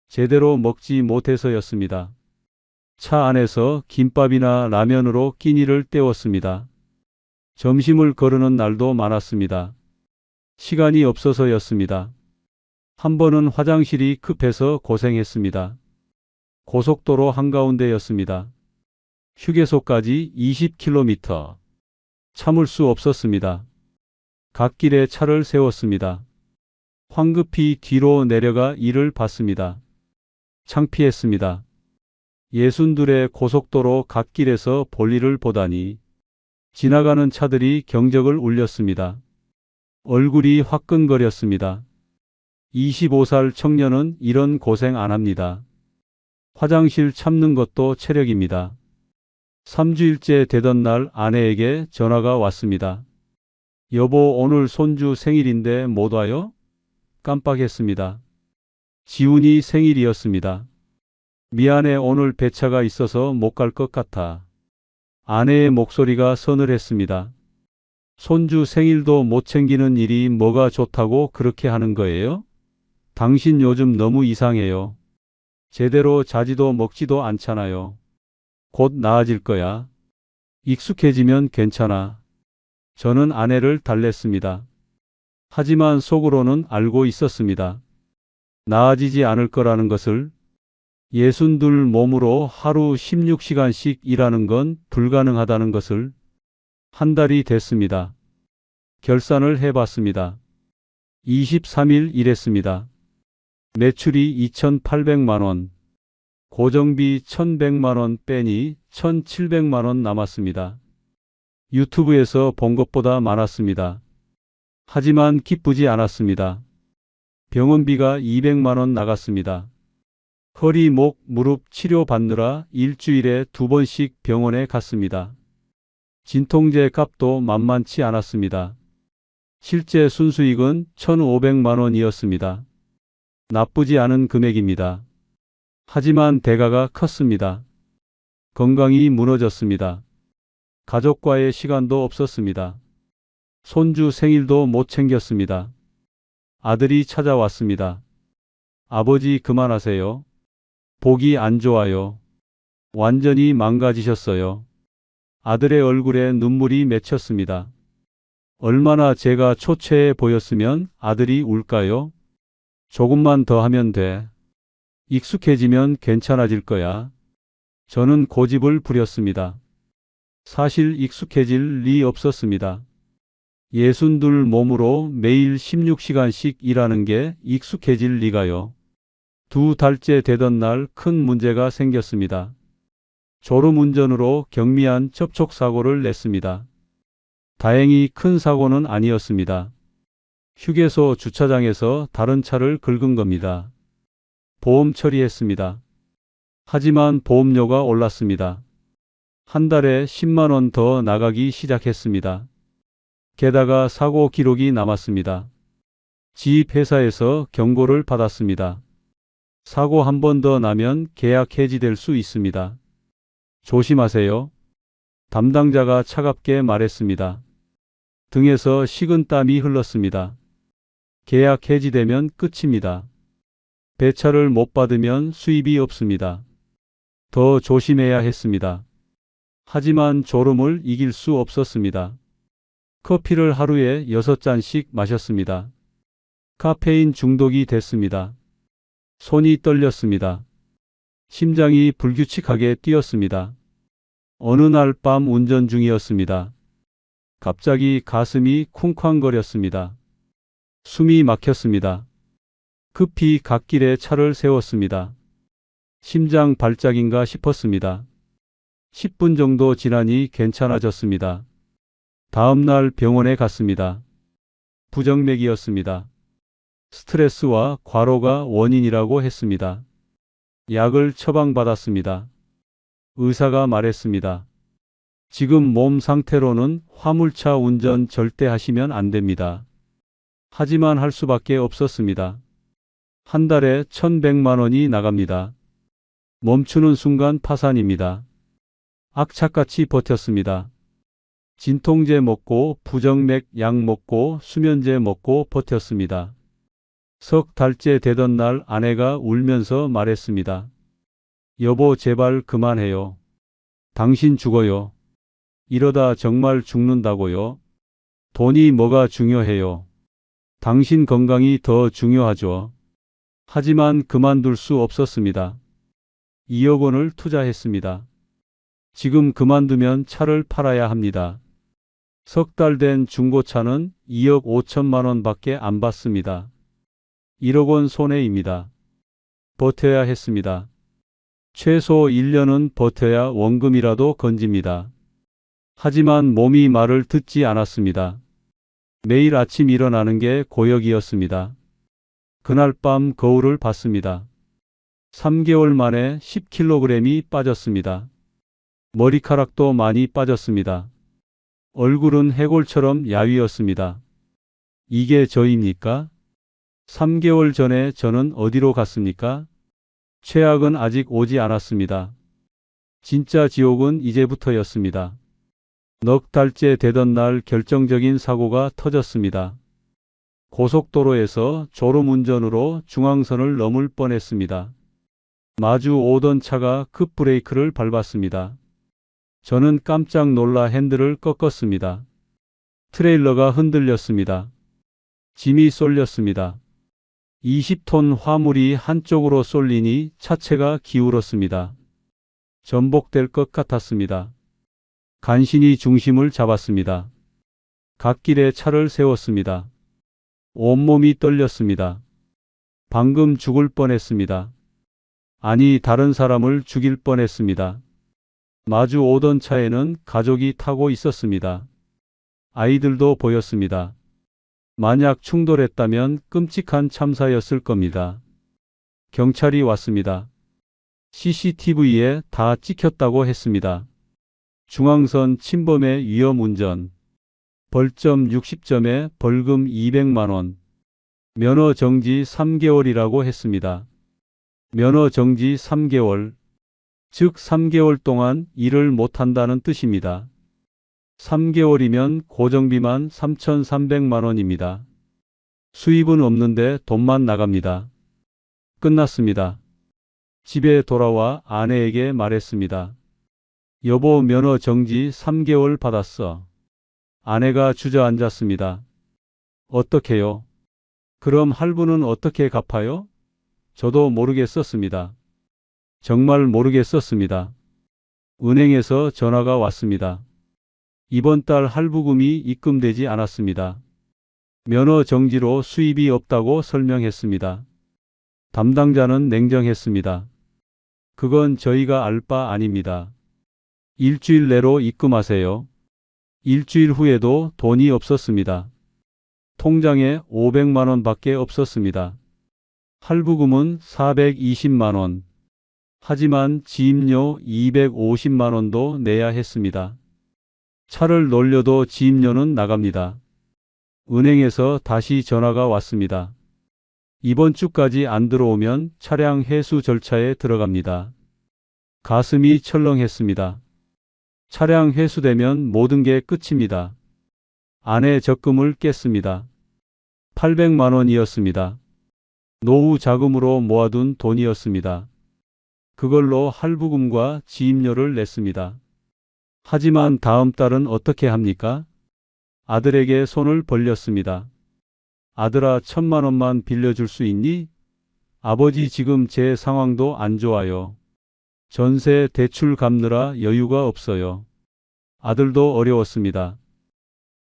제대로 먹지 못해서였습니다. 차 안에서 김밥이나 라면으로 끼니를 때웠습니다. 점심을 거르는 날도 많았습니다. 시간이 없어서였습니다. 한 번은 화장실이 급해서 고생했습니다. 고속도로 한가운데였습니다. 휴게소까지 20km. 참을 수 없었습니다. 갓길에 차를 세웠습니다. 황급히 뒤로 내려가 이를 봤습니다. 창피했습니다. 62의 고속도로 갓길에서 볼일을 보다니. 지나가는 차들이 경적을 울렸습니다. 얼굴이 화끈거렸습니다. 25살 청년은 이런 고생 안 합니다. 화장실 참는 것도 체력입니다. 3주일째 되던 날 아내에게 전화가 왔습니다. 여보, 오늘 손주 생일인데 못 와요? 깜빡했습니다. 지훈이 생일이었습니다. 미안해, 오늘 배차가 있어서 못 갈 것 같아. 아내의 목소리가 서늘했습니다. 손주 생일도 못 챙기는 일이 뭐가 좋다고 그렇게 하는 거예요? 당신 요즘 너무 이상해요. 제대로 자지도 먹지도 않잖아요. 곧 나아질 거야. 익숙해지면 괜찮아. 저는 아내를 달랬습니다. 하지만 속으로는 알고 있었습니다. 나아지지 않을 거라는 것을. 62 몸으로 하루 16시간씩 일하는 건 불가능하다는 것을. 한 달이 됐습니다. 결산을 해봤습니다. 23일 일했습니다. 매출이 2,800만 원. 고정비 1,100만 원 빼니 1,700만 원 남았습니다. 유튜브에서 본 것보다 많았습니다. 하지만 기쁘지 않았습니다. 병원비가 200만 원 나갔습니다. 허리, 목, 무릎 치료 받느라 일주일에 2번씩 병원에 갔습니다. 진통제 값도 만만치 않았습니다. 실제 순수익은 1,500만 원이었습니다. 나쁘지 않은 금액입니다. 하지만 대가가 컸습니다. 건강이 무너졌습니다. 가족과의 시간도 없었습니다. 손주 생일도 못 챙겼습니다. 아들이 찾아왔습니다. 아버지, 그만하세요. 보기 안 좋아요. 완전히 망가지셨어요. 아들의 얼굴에 눈물이 맺혔습니다. 얼마나 제가 초췌해 보였으면 아들이 울까요? 조금만 더 하면 돼. 익숙해지면 괜찮아질 거야. 저는 고집을 부렸습니다. 사실 익숙해질 리 없었습니다. 62 몸으로 매일 16시간씩 일하는 게 익숙해질 리가요. 2달째 되던 날 큰 문제가 생겼습니다. 졸음운전으로 경미한 접촉사고를 냈습니다. 다행히 큰 사고는 아니었습니다. 휴게소 주차장에서 다른 차를 긁은 겁니다. 보험 처리했습니다. 하지만 보험료가 올랐습니다. 한 달에 10만 원 더 나가기 시작했습니다. 게다가 사고 기록이 남았습니다. 지입 회사에서 경고를 받았습니다. 사고 한 번 더 나면 계약 해지될 수 있습니다. 조심하세요. 담당자가 차갑게 말했습니다. 등에서 식은 땀이 흘렀습니다. 계약 해지되면 끝입니다. 배차를 못 받으면 수입이 없습니다. 더 조심해야 했습니다. 하지만 졸음을 이길 수 없었습니다. 커피를 하루에 6잔씩 마셨습니다. 카페인 중독이 됐습니다. 손이 떨렸습니다. 심장이 불규칙하게 뛰었습니다. 어느 날 밤 운전 중이었습니다. 갑자기 가슴이 쿵쾅거렸습니다. 숨이 막혔습니다. 급히 갓길에 차를 세웠습니다. 심장 발작인가 싶었습니다. 10분 정도 지나니 괜찮아졌습니다. 다음 날 병원에 갔습니다. 부정맥이었습니다. 스트레스와 과로가 원인이라고 했습니다. 약을 처방받았습니다. 의사가 말했습니다. 지금 몸 상태로는 화물차 운전 절대 하시면 안 됩니다. 하지만 할 수밖에 없었습니다. 한 달에 1,100만 원이 나갑니다. 멈추는 순간 파산입니다. 악착같이 버텼습니다. 진통제 먹고 부정맥 약 먹고 수면제 먹고 버텼습니다. 석 달째 되던 날 아내가 울면서 말했습니다. 여보 제발 그만해요. 당신 죽어요. 이러다 정말 죽는다고요. 돈이 뭐가 중요해요. 당신 건강이 더 중요하죠. 하지만 그만둘 수 없었습니다. 2억 원을 투자했습니다. 지금 그만두면 차를 팔아야 합니다. 석 달 된 중고차는 2억 5천만 원밖에 안 받습니다. 1억 원 손해입니다. 버텨야 했습니다. 최소 1년은 버텨야 원금이라도 건집니다. 하지만 몸이 말을 듣지 않았습니다. 매일 아침 일어나는 게 고역이었습니다. 그날 밤 거울을 봤습니다. 3개월 만에 10kg이 빠졌습니다. 머리카락도 많이 빠졌습니다. 얼굴은 해골처럼 야위었습니다. 이게 저입니까? 3개월 전에 저는 어디로 갔습니까? 최악은 아직 오지 않았습니다. 진짜 지옥은 이제부터였습니다. 넉 달째 되던 날 결정적인 사고가 터졌습니다. 고속도로에서 졸음운전으로 중앙선을 넘을 뻔했습니다. 마주 오던 차가 급브레이크를 밟았습니다. 저는 깜짝 놀라 핸들을 꺾었습니다. 트레일러가 흔들렸습니다. 짐이 쏠렸습니다. 20톤 화물이 한쪽으로 쏠리니 차체가 기울었습니다. 전복될 것 같았습니다. 간신히 중심을 잡았습니다. 갓길에 차를 세웠습니다. 온몸이 떨렸습니다. 방금 죽을 뻔했습니다. 아니, 다른 사람을 죽일 뻔했습니다. 마주 오던 차에는 가족이 타고 있었습니다. 아이들도 보였습니다. 만약 충돌했다면 끔찍한 참사였을 겁니다. 경찰이 왔습니다. CCTV에 다 찍혔다고 했습니다. 중앙선 침범의 위험 운전. 벌점 60점에 벌금 200만 원. 면허 정지 3개월이라고 했습니다. 면허 정지 3개월. 즉 3개월 동안 일을 못한다는 뜻입니다. 3개월이면 고정비만 3,300만 원입니다. 수입은 없는데 돈만 나갑니다. 끝났습니다. 집에 돌아와 아내에게 말했습니다. 여보, 면허 정지 3개월 받았어. 아내가 주저앉았습니다. 어떡해요? 그럼 할부는 어떻게 갚아요? 저도 모르겠었습니다. 정말 모르겠었습니다. 은행에서 전화가 왔습니다. 이번 달 할부금이 입금되지 않았습니다. 면허 정지로 수입이 없다고 설명했습니다. 담당자는 냉정했습니다. 그건 저희가 알 바 아닙니다. 일주일 내로 입금하세요. 일주일 후에도 돈이 없었습니다. 통장에 500만 원밖에 없었습니다. 할부금은 420만 원. 하지만 지입료 250만 원도 내야 했습니다. 차를 놀려도 지입료는 나갑니다. 은행에서 다시 전화가 왔습니다. 이번 주까지 안 들어오면 차량 회수 절차에 들어갑니다. 가슴이 철렁했습니다. 차량 회수되면 모든 게 끝입니다. 아내 적금을 깼습니다. 800만 원이었습니다. 노후 자금으로 모아둔 돈이었습니다. 그걸로 할부금과 지입료를 냈습니다. 하지만 다음 달은 어떻게 합니까? 아들에게 손을 벌렸습니다. 아들아, 1,000만 원만 빌려줄 수 있니? 아버지, 지금 제 상황도 안 좋아요. 전세 대출 갚느라 여유가 없어요. 아들도 어려웠습니다.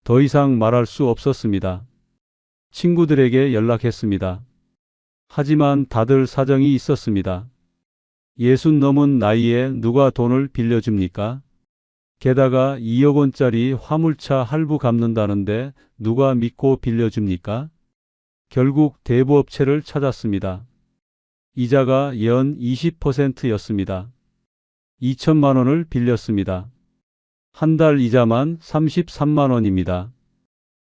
더 이상 말할 수 없었습니다. 친구들에게 연락했습니다. 하지만 다들 사정이 있었습니다. 60 넘은 나이에 누가 돈을 빌려줍니까? 게다가 2억 원짜리 화물차 할부 갚는다는데 누가 믿고 빌려줍니까? 결국 대부업체를 찾았습니다. 이자가 연 20%였습니다. 2천만 원을 빌렸습니다. 한 달 이자만 33만 원입니다.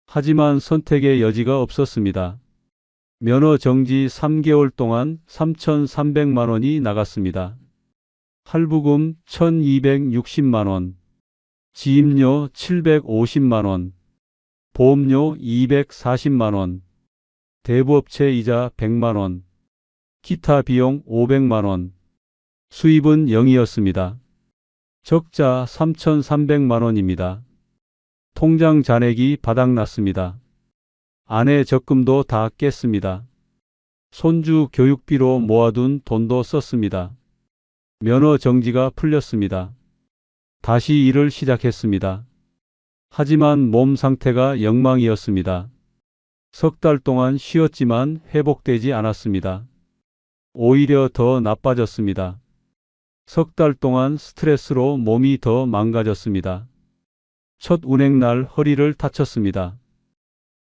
하지만 선택의 여지가 없었습니다. 면허 정지 3개월 동안 3,300만 원이 나갔습니다. 할부금 1,260만 원, 지입료 750만 원, 보험료 240만 원, 대부업체 이자 100만 원, 기타 비용 500만 원, 수입은 0이었습니다. 적자 3,300만 원입니다. 통장 잔액이 바닥났습니다. 아내 적금도 다 깼습니다. 손주 교육비로 모아둔 돈도 썼습니다. 면허 정지가 풀렸습니다. 다시 일을 시작했습니다. 하지만 몸 상태가 엉망이었습니다. 석 달 동안 쉬었지만 회복되지 않았습니다. 오히려 더 나빠졌습니다. 석 달 동안 스트레스로 몸이 더 망가졌습니다. 첫 운행날 허리를 다쳤습니다.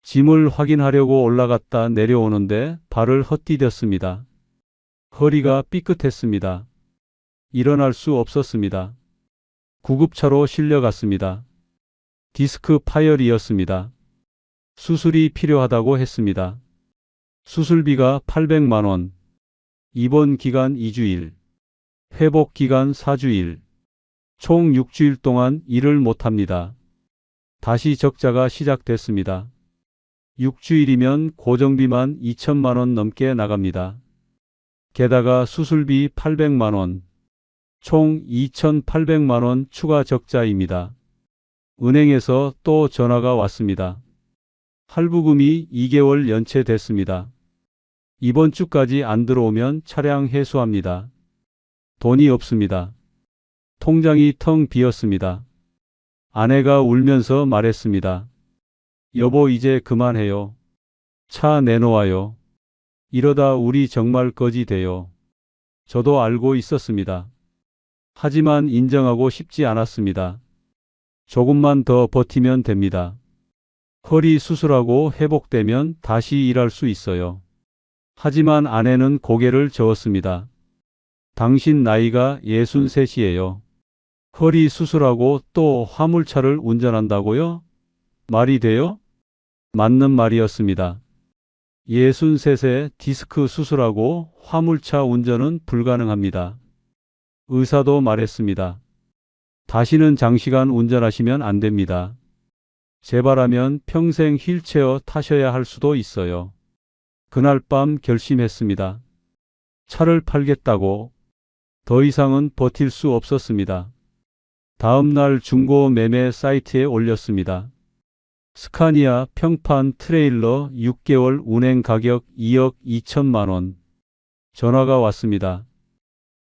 짐을 확인하려고 올라갔다 내려오는데 발을 헛디뎠습니다. 허리가 삐끗했습니다. 일어날 수 없었습니다. 구급차로 실려갔습니다. 디스크 파열이었습니다. 수술이 필요하다고 했습니다. 수술비가 800만 원, 입원 기간 2주일, 회복 기간 4주일, 총 6주일 동안 일을 못합니다. 다시 적자가 시작됐습니다. 6주일이면 고정비만 2천만 원 넘게 나갑니다. 게다가 수술비 800만 원, 총 2,800만 원 추가 적자입니다. 은행에서 또 전화가 왔습니다. 할부금이 2개월 연체됐습니다. 이번 주까지 안 들어오면 차량 회수합니다. 돈이 없습니다. 통장이 텅 비었습니다. 아내가 울면서 말했습니다. 여보, 이제 그만해요. 차 내놓아요. 이러다 우리 정말 거지 돼요. 저도 알고 있었습니다. 하지만 인정하고 싶지 않았습니다. 조금만 더 버티면 됩니다. 허리 수술하고 회복되면 다시 일할 수 있어요. 하지만 아내는 고개를 저었습니다. 당신 나이가 63이에요. 허리 수술하고 또 화물차를 운전한다고요? 말이 돼요? 맞는 말이었습니다. 63세 디스크 수술하고 화물차 운전은 불가능합니다. 의사도 말했습니다. 다시는 장시간 운전하시면 안 됩니다. 재발하면 평생 휠체어 타셔야 할 수도 있어요. 그날 밤 결심했습니다. 차를 팔겠다고. 더 이상은 버틸 수 없었습니다. 다음 날 중고 매매 사이트에 올렸습니다. 스카니아 평판 트레일러 6개월 운행 가격 2억 2천만 원. 전화가 왔습니다.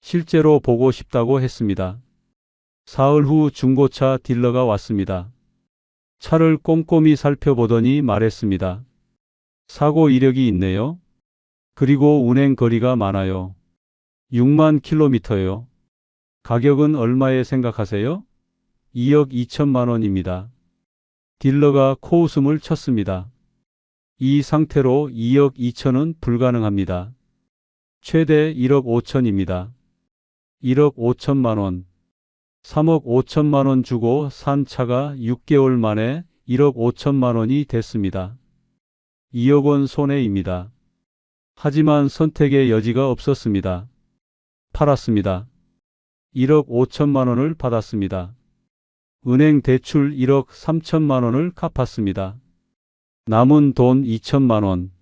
실제로 보고 싶다고 했습니다. 사흘 후 중고차 딜러가 왔습니다. 차를 꼼꼼히 살펴보더니 말했습니다. 사고 이력이 있네요. 그리고 운행 거리가 많아요. 6만 킬로미터요. 가격은 얼마에 생각하세요? 2억 2천만 원입니다. 딜러가 코웃음을 쳤습니다. 이 상태로 2억 2천은 불가능합니다. 최대 1억 5천입니다. 1억 5천만 원. 3억 5천만 원 주고 산 차가 6개월 만에 1억 5천만 원이 됐습니다. 2억 원 손해입니다. 하지만 선택의 여지가 없었습니다. 팔았습니다. 1억 5천만 원을 받았습니다. 은행 대출 1억 3천만 원을 갚았습니다. 남은 돈 2천만 원.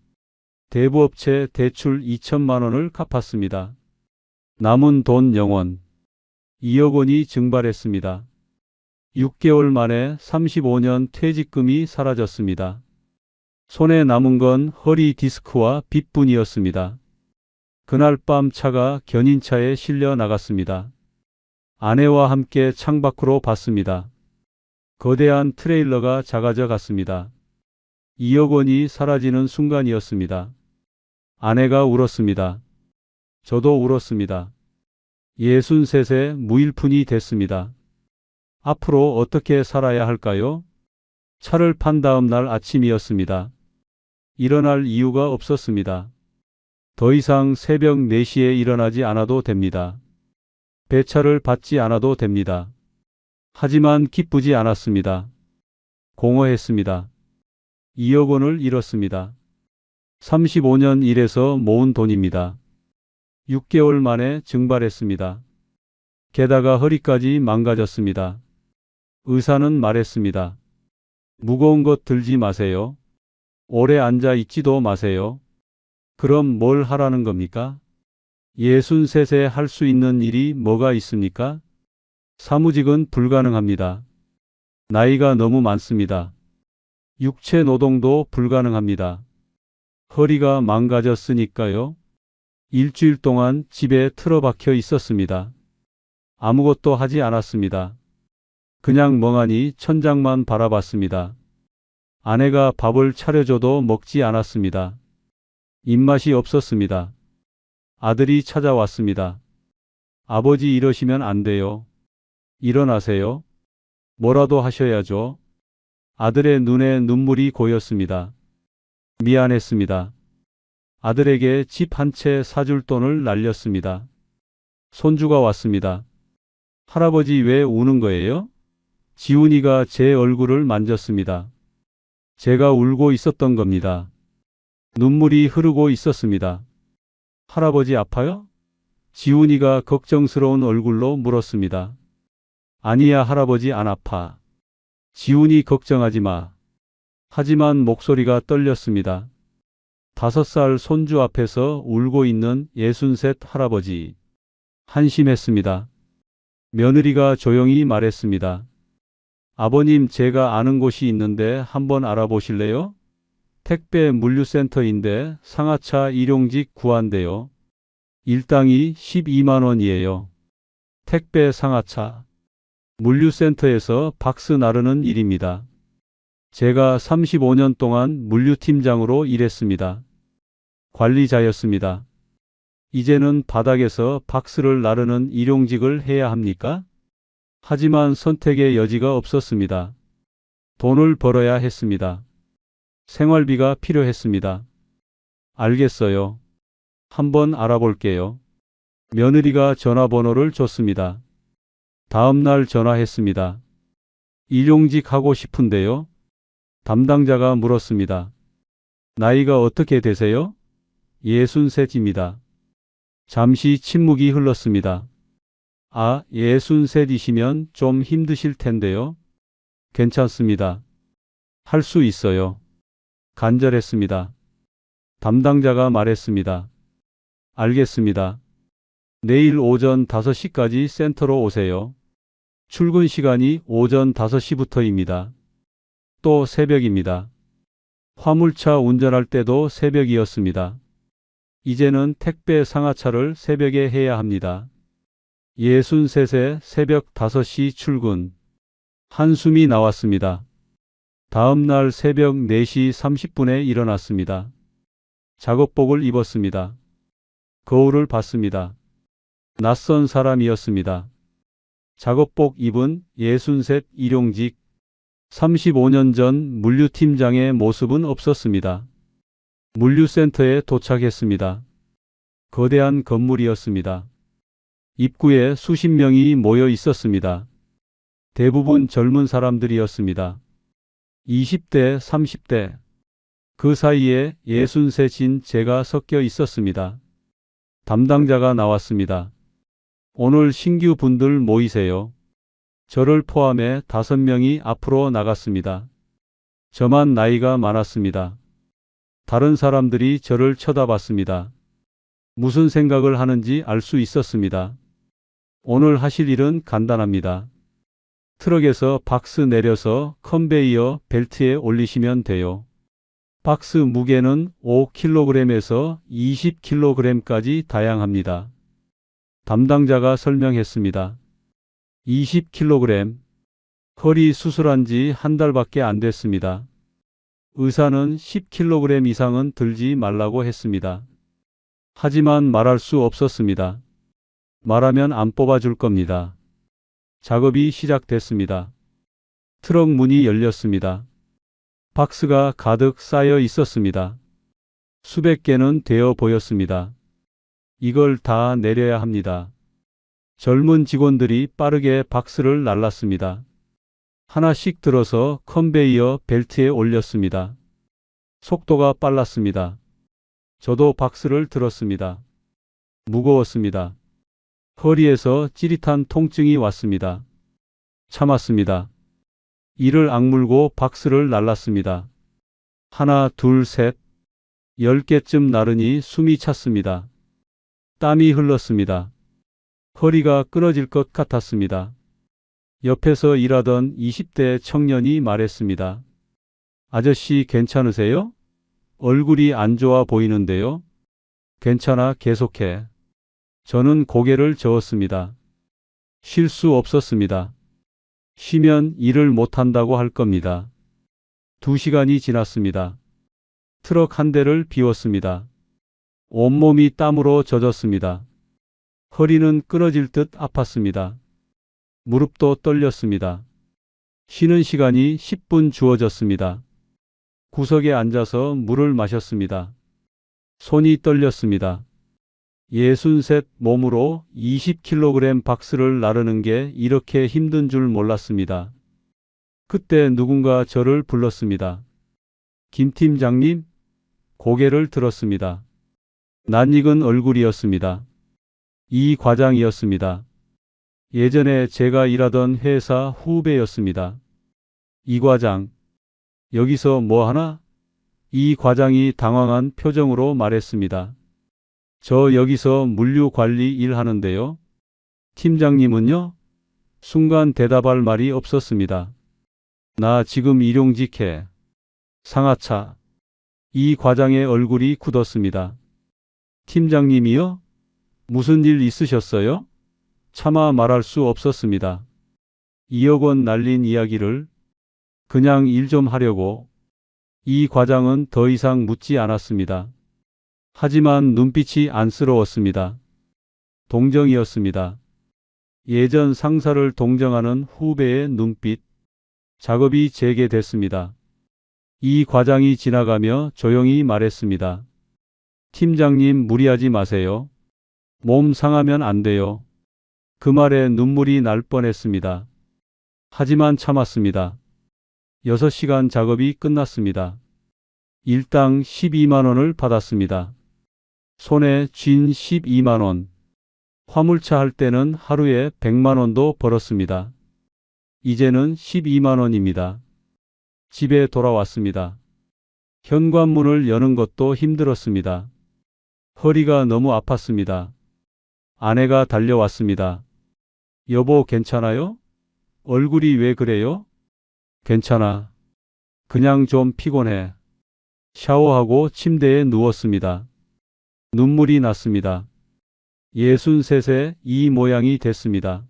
대부업체 대출 2천만 원을 갚았습니다. 남은 돈 0원. 2억 원이 증발했습니다. 6개월 만에 35년 퇴직금이 사라졌습니다. 손에 남은 건 허리 디스크와 빚뿐이었습니다. 그날 밤 차가 견인차에 실려 나갔습니다. 아내와 함께 창밖으로 봤습니다. 거대한 트레일러가 작아져 갔습니다. 2억 원이 사라지는 순간이었습니다. 아내가 울었습니다. 저도 울었습니다. 63세 무일푼이 됐습니다. 앞으로 어떻게 살아야 할까요? 차를 판 다음 날 아침이었습니다. 일어날 이유가 없었습니다. 더 이상 새벽 4시에 일어나지 않아도 됩니다. 배차를 받지 않아도 됩니다. 하지만 기쁘지 않았습니다. 공허했습니다. 2억 원을 잃었습니다. 35년 일해서 모은 돈입니다. 6개월 만에 증발했습니다. 게다가 허리까지 망가졌습니다. 의사는 말했습니다. 무거운 것 들지 마세요. 오래 앉아 있지도 마세요. 그럼 뭘 하라는 겁니까? 63세 할 수 있는 일이 뭐가 있습니까? 사무직은 불가능합니다. 나이가 너무 많습니다. 육체 노동도 불가능합니다. 허리가 망가졌으니까요. 일주일 동안 집에 틀어박혀 있었습니다. 아무것도 하지 않았습니다. 그냥 멍하니 천장만 바라봤습니다. 아내가 밥을 차려줘도 먹지 않았습니다. 입맛이 없었습니다. 아들이 찾아왔습니다. 아버지 이러시면 안 돼요. 일어나세요. 뭐라도 하셔야죠. 아들의 눈에 눈물이 고였습니다. 미안했습니다. 아들에게 집 한 채 사줄 돈을 날렸습니다. 손주가 왔습니다. 할아버지 왜 우는 거예요? 지훈이가 제 얼굴을 만졌습니다. 제가 울고 있었던 겁니다. 눈물이 흐르고 있었습니다. 할아버지 아파요? 지훈이가 걱정스러운 얼굴로 물었습니다. 아니야 할아버지 안 아파. 지훈이 걱정하지 마. 하지만 목소리가 떨렸습니다. 5살 손주 앞에서 울고 있는 63 할아버지. 한심했습니다. 며느리가 조용히 말했습니다. 아버님 제가 아는 곳이 있는데 한번 알아보실래요? 택배 물류센터인데 상하차 일용직 구한대요. 일당이 12만 원이에요. 택배 상하차. 물류센터에서 박스 나르는 일입니다. 제가 35년 동안 물류팀장으로 일했습니다. 관리자였습니다. 이제는 바닥에서 박스를 나르는 일용직을 해야 합니까? 하지만 선택의 여지가 없었습니다. 돈을 벌어야 했습니다. 생활비가 필요했습니다. 알겠어요. 한번 알아볼게요. 며느리가 전화번호를 줬습니다. 다음 날 전화했습니다. 일용직 하고 싶은데요. 담당자가 물었습니다. 나이가 어떻게 되세요? 63입니다. 잠시 침묵이 흘렀습니다. 아, 63이시면 좀 힘드실 텐데요. 괜찮습니다. 할 수 있어요. 간절했습니다. 담당자가 말했습니다. 알겠습니다. 내일 오전 5시까지 센터로 오세요. 출근 시간이 오전 5시부터입니다. 또 새벽입니다. 화물차 운전할 때도 새벽이었습니다. 이제는 택배 상하차를 새벽에 해야 합니다. 63세 새벽 5시 출근. 한숨이 나왔습니다. 다음 날 새벽 4시 30분에 일어났습니다. 작업복을 입었습니다. 거울을 봤습니다. 낯선 사람이었습니다. 작업복 입은 63 일용직. 35년 전 물류팀장의 모습은 없었습니다. 물류센터에 도착했습니다. 거대한 건물이었습니다. 입구에 수십 명이 모여 있었습니다. 대부분 젊은 사람들이었습니다. 20대, 30대. 그 사이에 63인 제가 섞여 있었습니다. 담당자가 나왔습니다. 오늘 신규 분들 모이세요. 저를 포함해 5명이 앞으로 나갔습니다. 저만 나이가 많았습니다. 다른 사람들이 저를 쳐다봤습니다. 무슨 생각을 하는지 알 수 있었습니다. 오늘 하실 일은 간단합니다. 트럭에서 박스 내려서 컨베이어 벨트에 올리시면 돼요. 박스 무게는 5kg에서 20kg까지 다양합니다. 담당자가 설명했습니다. 20kg. 허리 수술한 지 한 달밖에 안 됐습니다. 의사는 10kg 이상은 들지 말라고 했습니다. 하지만 말할 수 없었습니다. 말하면 안 뽑아줄 겁니다. 작업이 시작됐습니다. 트럭 문이 열렸습니다. 박스가 가득 쌓여 있었습니다. 수백 개는 되어 보였습니다. 이걸 다 내려야 합니다. 젊은 직원들이 빠르게 박스를 날랐습니다. 하나씩 들어서 컨베이어 벨트에 올렸습니다. 속도가 빨랐습니다. 저도 박스를 들었습니다. 무거웠습니다. 허리에서 찌릿한 통증이 왔습니다. 참았습니다. 이를 악물고 박스를 날랐습니다. 하나, 둘, 셋. 10개쯤 나르니 숨이 찼습니다. 땀이 흘렀습니다. 허리가 끊어질 것 같았습니다. 옆에서 일하던 20대 청년이 말했습니다. 아저씨 괜찮으세요? 얼굴이 안 좋아 보이는데요? 괜찮아, 계속해. 저는 고개를 저었습니다. 쉴 수 없었습니다. 쉬면 일을 못한다고 할 겁니다. 2시간이 지났습니다. 트럭 한 대를 비웠습니다. 온몸이 땀으로 젖었습니다. 허리는 끊어질 듯 아팠습니다. 무릎도 떨렸습니다. 쉬는 시간이 10분 주어졌습니다. 구석에 앉아서 물을 마셨습니다. 손이 떨렸습니다. 63 몸으로 20kg 박스를 나르는 게 이렇게 힘든 줄 몰랐습니다. 그때 누군가 저를 불렀습니다. 김 팀장님? 고개를 들었습니다. 낯익은 얼굴이었습니다. 이 과장이었습니다. 예전에 제가 일하던 회사 후배였습니다. 이 과장, 여기서 뭐 하나? 이 과장이 당황한 표정으로 말했습니다. 저 여기서 물류 관리 일하는데요. 팀장님은요? 순간 대답할 말이 없었습니다. 나 지금 일용직 해. 상하차. 이 과장의 얼굴이 굳었습니다. 팀장님이요? 무슨 일 있으셨어요? 차마 말할 수 없었습니다. 2억 원 날린 이야기를 그냥 일 좀 하려고. 이 과장은 더 이상 묻지 않았습니다. 하지만 눈빛이 안쓰러웠습니다. 동정이었습니다. 예전 상사를 동정하는 후배의 눈빛. 작업이 재개됐습니다. 이 과장이 지나가며 조용히 말했습니다. 팀장님 무리하지 마세요. 몸 상하면 안 돼요. 그 말에 눈물이 날 뻔했습니다. 하지만 참았습니다. 6시간 작업이 끝났습니다. 일당 12만 원을 받았습니다. 손에 쥔 12만 원. 화물차 할 때는 하루에 100만 원도 벌었습니다. 이제는 12만 원입니다. 집에 돌아왔습니다. 현관문을 여는 것도 힘들었습니다. 허리가 너무 아팠습니다. 아내가 달려왔습니다. 여보 괜찮아요? 얼굴이 왜 그래요? 괜찮아. 그냥 좀 피곤해. 샤워하고 침대에 누웠습니다. 눈물이 났습니다. 63세 이 모양이 됐습니다.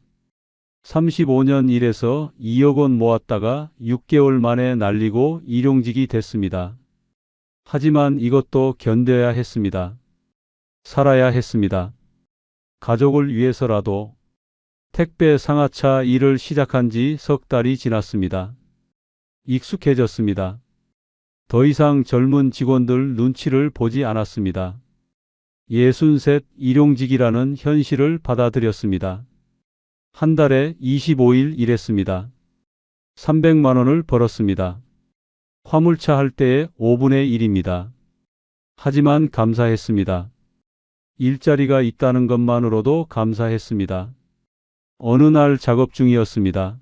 35년 일해서 2억 원 모았다가 6개월 만에 날리고 일용직이 됐습니다. 하지만 이것도 견뎌야 했습니다. 살아야 했습니다. 가족을 위해서라도. 택배 상하차 일을 시작한 지 석 달이 지났습니다. 익숙해졌습니다. 더 이상 젊은 직원들 눈치를 보지 않았습니다. 63 일용직이라는 현실을 받아들였습니다. 한 달에 25일 일했습니다. 300만 원을 벌었습니다. 화물차 할 때의 5분의 1입니다. 하지만 감사했습니다. 일자리가 있다는 것만으로도 감사했습니다. 어느 날 작업 중이었습니다.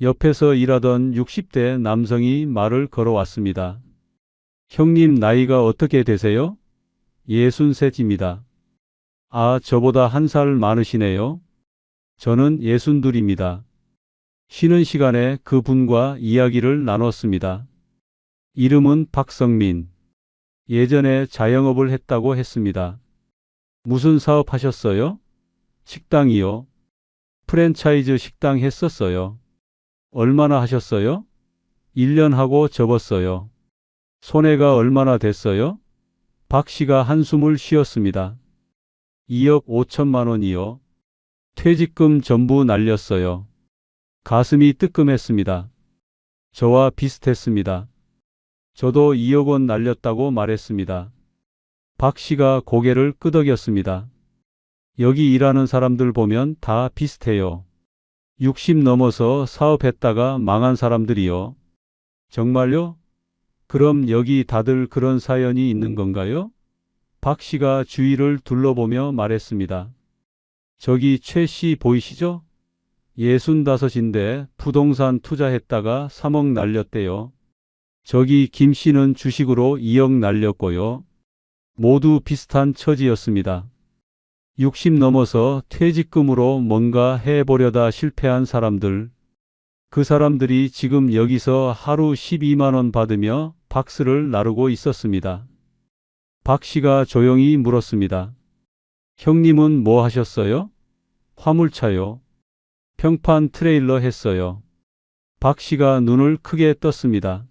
옆에서 일하던 60대 남성이 말을 걸어왔습니다. 형님 나이가 어떻게 되세요? 63입니다. 아, 저보다 한 살 많으시네요. 저는 62입니다. 쉬는 시간에 그분과 이야기를 나눴습니다. 이름은 박성민. 예전에 자영업을 했다고 했습니다. 무슨 사업 하셨어요? 식당이요. 프랜차이즈 식당 했었어요. 얼마나 하셨어요? 1년 하고 접었어요. 손해가 얼마나 됐어요? 박 씨가 한숨을 쉬었습니다. 2억 5천만 원이요. 퇴직금 전부 날렸어요. 가슴이 뜨끔했습니다. 저와 비슷했습니다. 저도 2억 원 날렸다고 말했습니다. 박 씨가 고개를 끄덕였습니다. 여기 일하는 사람들 보면 다 비슷해요. 60 넘어서 사업했다가 망한 사람들이요. 정말요? 그럼 여기 다들 그런 사연이 있는 건가요? 박 씨가 주위를 둘러보며 말했습니다. 저기 최 씨 보이시죠? 65인데 부동산 투자했다가 3억 날렸대요. 저기 김 씨는 주식으로 2억 날렸고요. 모두 비슷한 처지였습니다. 60 넘어서 퇴직금으로 뭔가 해보려다 실패한 사람들. 그 사람들이 지금 여기서 하루 12만 원 받으며 박스를 나르고 있었습니다. 박 씨가 조용히 물었습니다. 형님은 뭐 하셨어요? 화물차요. 평판 트레일러 했어요. 박 씨가 눈을 크게 떴습니다.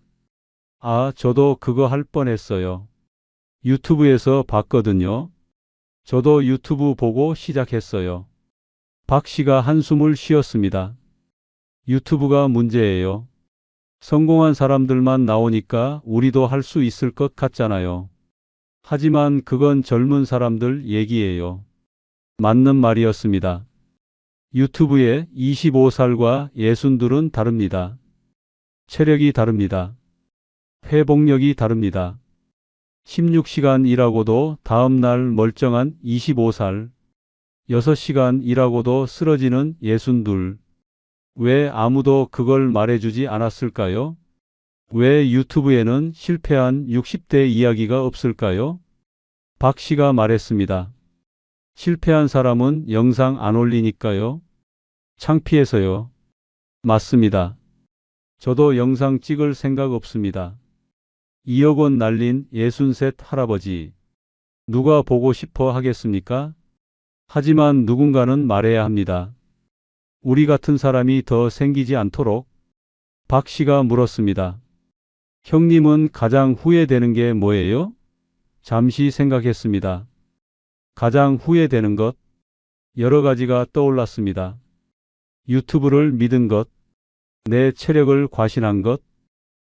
아, 저도 그거 할 뻔했어요. 유튜브에서 봤거든요. 저도 유튜브 보고 시작했어요. 박 씨가 한숨을 쉬었습니다. 유튜브가 문제예요. 성공한 사람들만 나오니까 우리도 할 수 있을 것 같잖아요. 하지만 그건 젊은 사람들 얘기예요. 맞는 말이었습니다. 유튜브의 25살과 62은 다릅니다. 체력이 다릅니다. 회복력이 다릅니다. 16시간 일하고도 다음날 멀쩡한 25살, 6시간 일하고도 쓰러지는 62. 왜 아무도 그걸 말해주지 않았을까요? 왜 유튜브에는 실패한 60대 이야기가 없을까요? 박 씨가 말했습니다. 실패한 사람은 영상 안 올리니까요. 창피해서요. 맞습니다. 저도 영상 찍을 생각 없습니다. 2억 원 날린 63 할아버지. 누가 보고 싶어 하겠습니까? 하지만 누군가는 말해야 합니다. 우리 같은 사람이 더 생기지 않도록. 박 씨가 물었습니다. 형님은 가장 후회되는 게 뭐예요? 잠시 생각했습니다. 가장 후회되는 것? 여러 가지가 떠올랐습니다. 유튜브를 믿은 것, 내 체력을 과신한 것,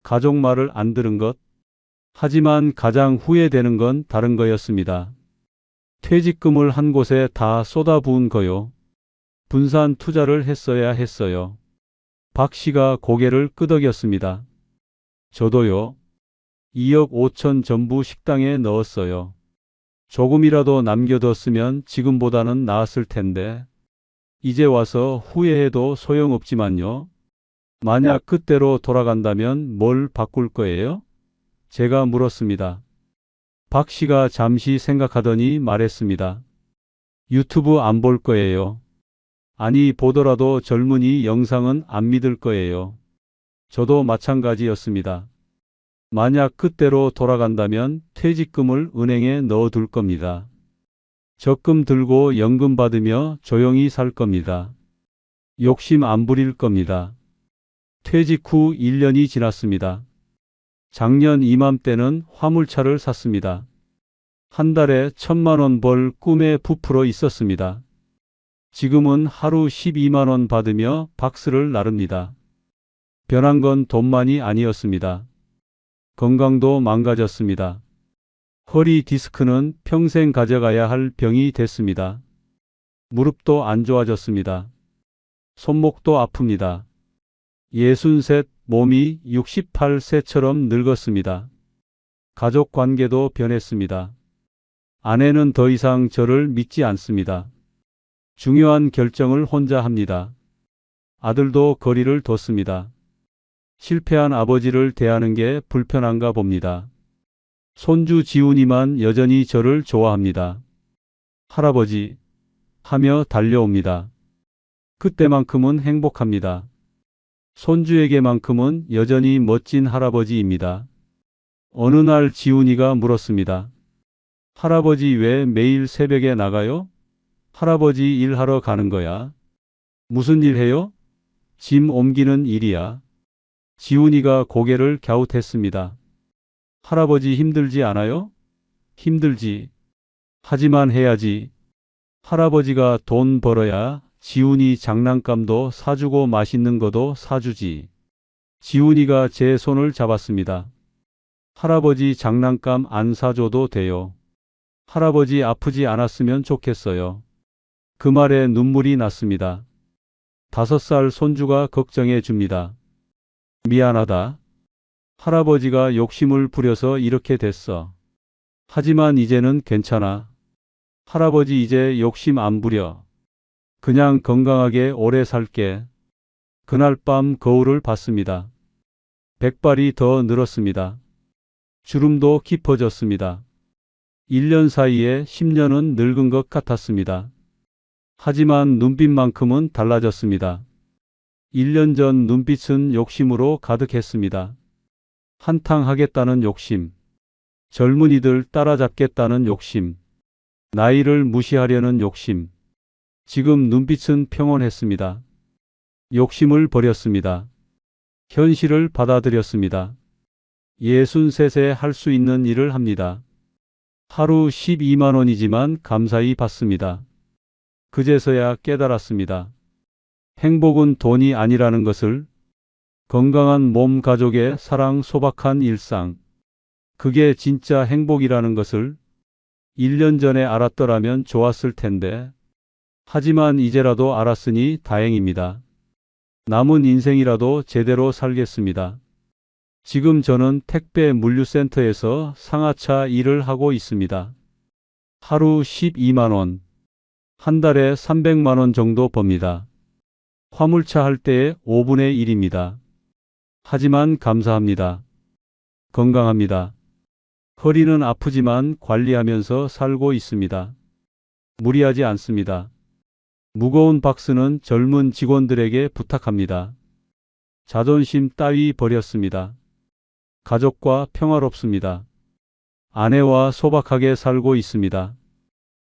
가족 말을 안 들은 것. 하지만 가장 후회되는 건 다른 거였습니다. 퇴직금을 한 곳에 다 쏟아부은 거요. 분산 투자를 했어야 했어요. 박 씨가 고개를 끄덕였습니다. 저도요. 2억 5천 전부 식당에 넣었어요. 조금이라도 남겨뒀으면 지금보다는 나았을 텐데. 이제 와서 후회해도 소용없지만요. 만약 그때로 돌아간다면 뭘 바꿀 거예요? 제가 물었습니다. 박 씨가 잠시 생각하더니 말했습니다. 유튜브 안 볼 거예요. 아니, 보더라도 젊은이 영상은 안 믿을 거예요. 저도 마찬가지였습니다. 만약 그때로 돌아간다면 퇴직금을 은행에 넣어둘 겁니다. 적금 들고 연금 받으며 조용히 살 겁니다. 욕심 안 부릴 겁니다. 퇴직 후 1년이 지났습니다. 작년 이맘때는 화물차를 샀습니다. 한 달에 1,000만 원 벌 꿈에 부풀어 있었습니다. 지금은 하루 12만 원 받으며 박스를 나릅니다. 변한 건 돈만이 아니었습니다. 건강도 망가졌습니다. 허리 디스크는 평생 가져가야 할 병이 됐습니다. 무릎도 안 좋아졌습니다. 손목도 아픕니다. 63, 몸이 68세처럼 늙었습니다. 가족 관계도 변했습니다. 아내는 더 이상 저를 믿지 않습니다. 중요한 결정을 혼자 합니다. 아들도 거리를 뒀습니다. 실패한 아버지를 대하는 게 불편한가 봅니다. 손주 지훈이만 여전히 저를 좋아합니다. 할아버지 하며 달려옵니다. 그때만큼은 행복합니다. 손주에게만큼은 여전히 멋진 할아버지입니다. 어느 날 지훈이가 물었습니다. 할아버지 왜 매일 새벽에 나가요? 할아버지 일하러 가는 거야. 무슨 일 해요? 짐 옮기는 일이야. 지훈이가 고개를 갸웃했습니다. 할아버지 힘들지 않아요? 힘들지. 하지만 해야지. 할아버지가 돈 벌어야 지훈이 장난감도 사주고 맛있는 거도 사주지. 지훈이가 제 손을 잡았습니다. 할아버지 장난감 안 사줘도 돼요. 할아버지 아프지 않았으면 좋겠어요. 그 말에 눈물이 났습니다. 5살 손주가 걱정해 줍니다. 미안하다. 할아버지가 욕심을 부려서 이렇게 됐어. 하지만 이제는 괜찮아. 할아버지 이제 욕심 안 부려. 그냥 건강하게 오래 살게. 그날 밤 거울을 봤습니다. 백발이 더 늘었습니다. 주름도 깊어졌습니다. 1년 사이에 10년은 늙은 것 같았습니다. 하지만 눈빛만큼은 달라졌습니다. 1년 전 눈빛은 욕심으로 가득했습니다. 한탕하겠다는 욕심, 젊은이들 따라잡겠다는 욕심, 나이를 무시하려는 욕심. 지금 눈빛은 평온했습니다. 욕심을 버렸습니다. 현실을 받아들였습니다. 63세 할 수 있는 일을 합니다. 하루 12만 원이지만 감사히 받습니다. 그제서야 깨달았습니다. 행복은 돈이 아니라는 것을. 건강한 몸, 가족의 사랑, 소박한 일상. 그게 진짜 행복이라는 것을 1년 전에 알았더라면 좋았을 텐데. 하지만 이제라도 알았으니 다행입니다. 남은 인생이라도 제대로 살겠습니다. 지금 저는 택배 물류센터에서 상하차 일을 하고 있습니다. 하루 12만 원, 한 달에 300만 원 정도 법니다. 화물차 할 때의 5분의 1입니다. 하지만 감사합니다. 건강합니다. 허리는 아프지만 관리하면서 살고 있습니다. 무리하지 않습니다. 무거운 박스는 젊은 직원들에게 부탁합니다. 자존심 따위 버렸습니다. 가족과 평화롭습니다. 아내와 소박하게 살고 있습니다.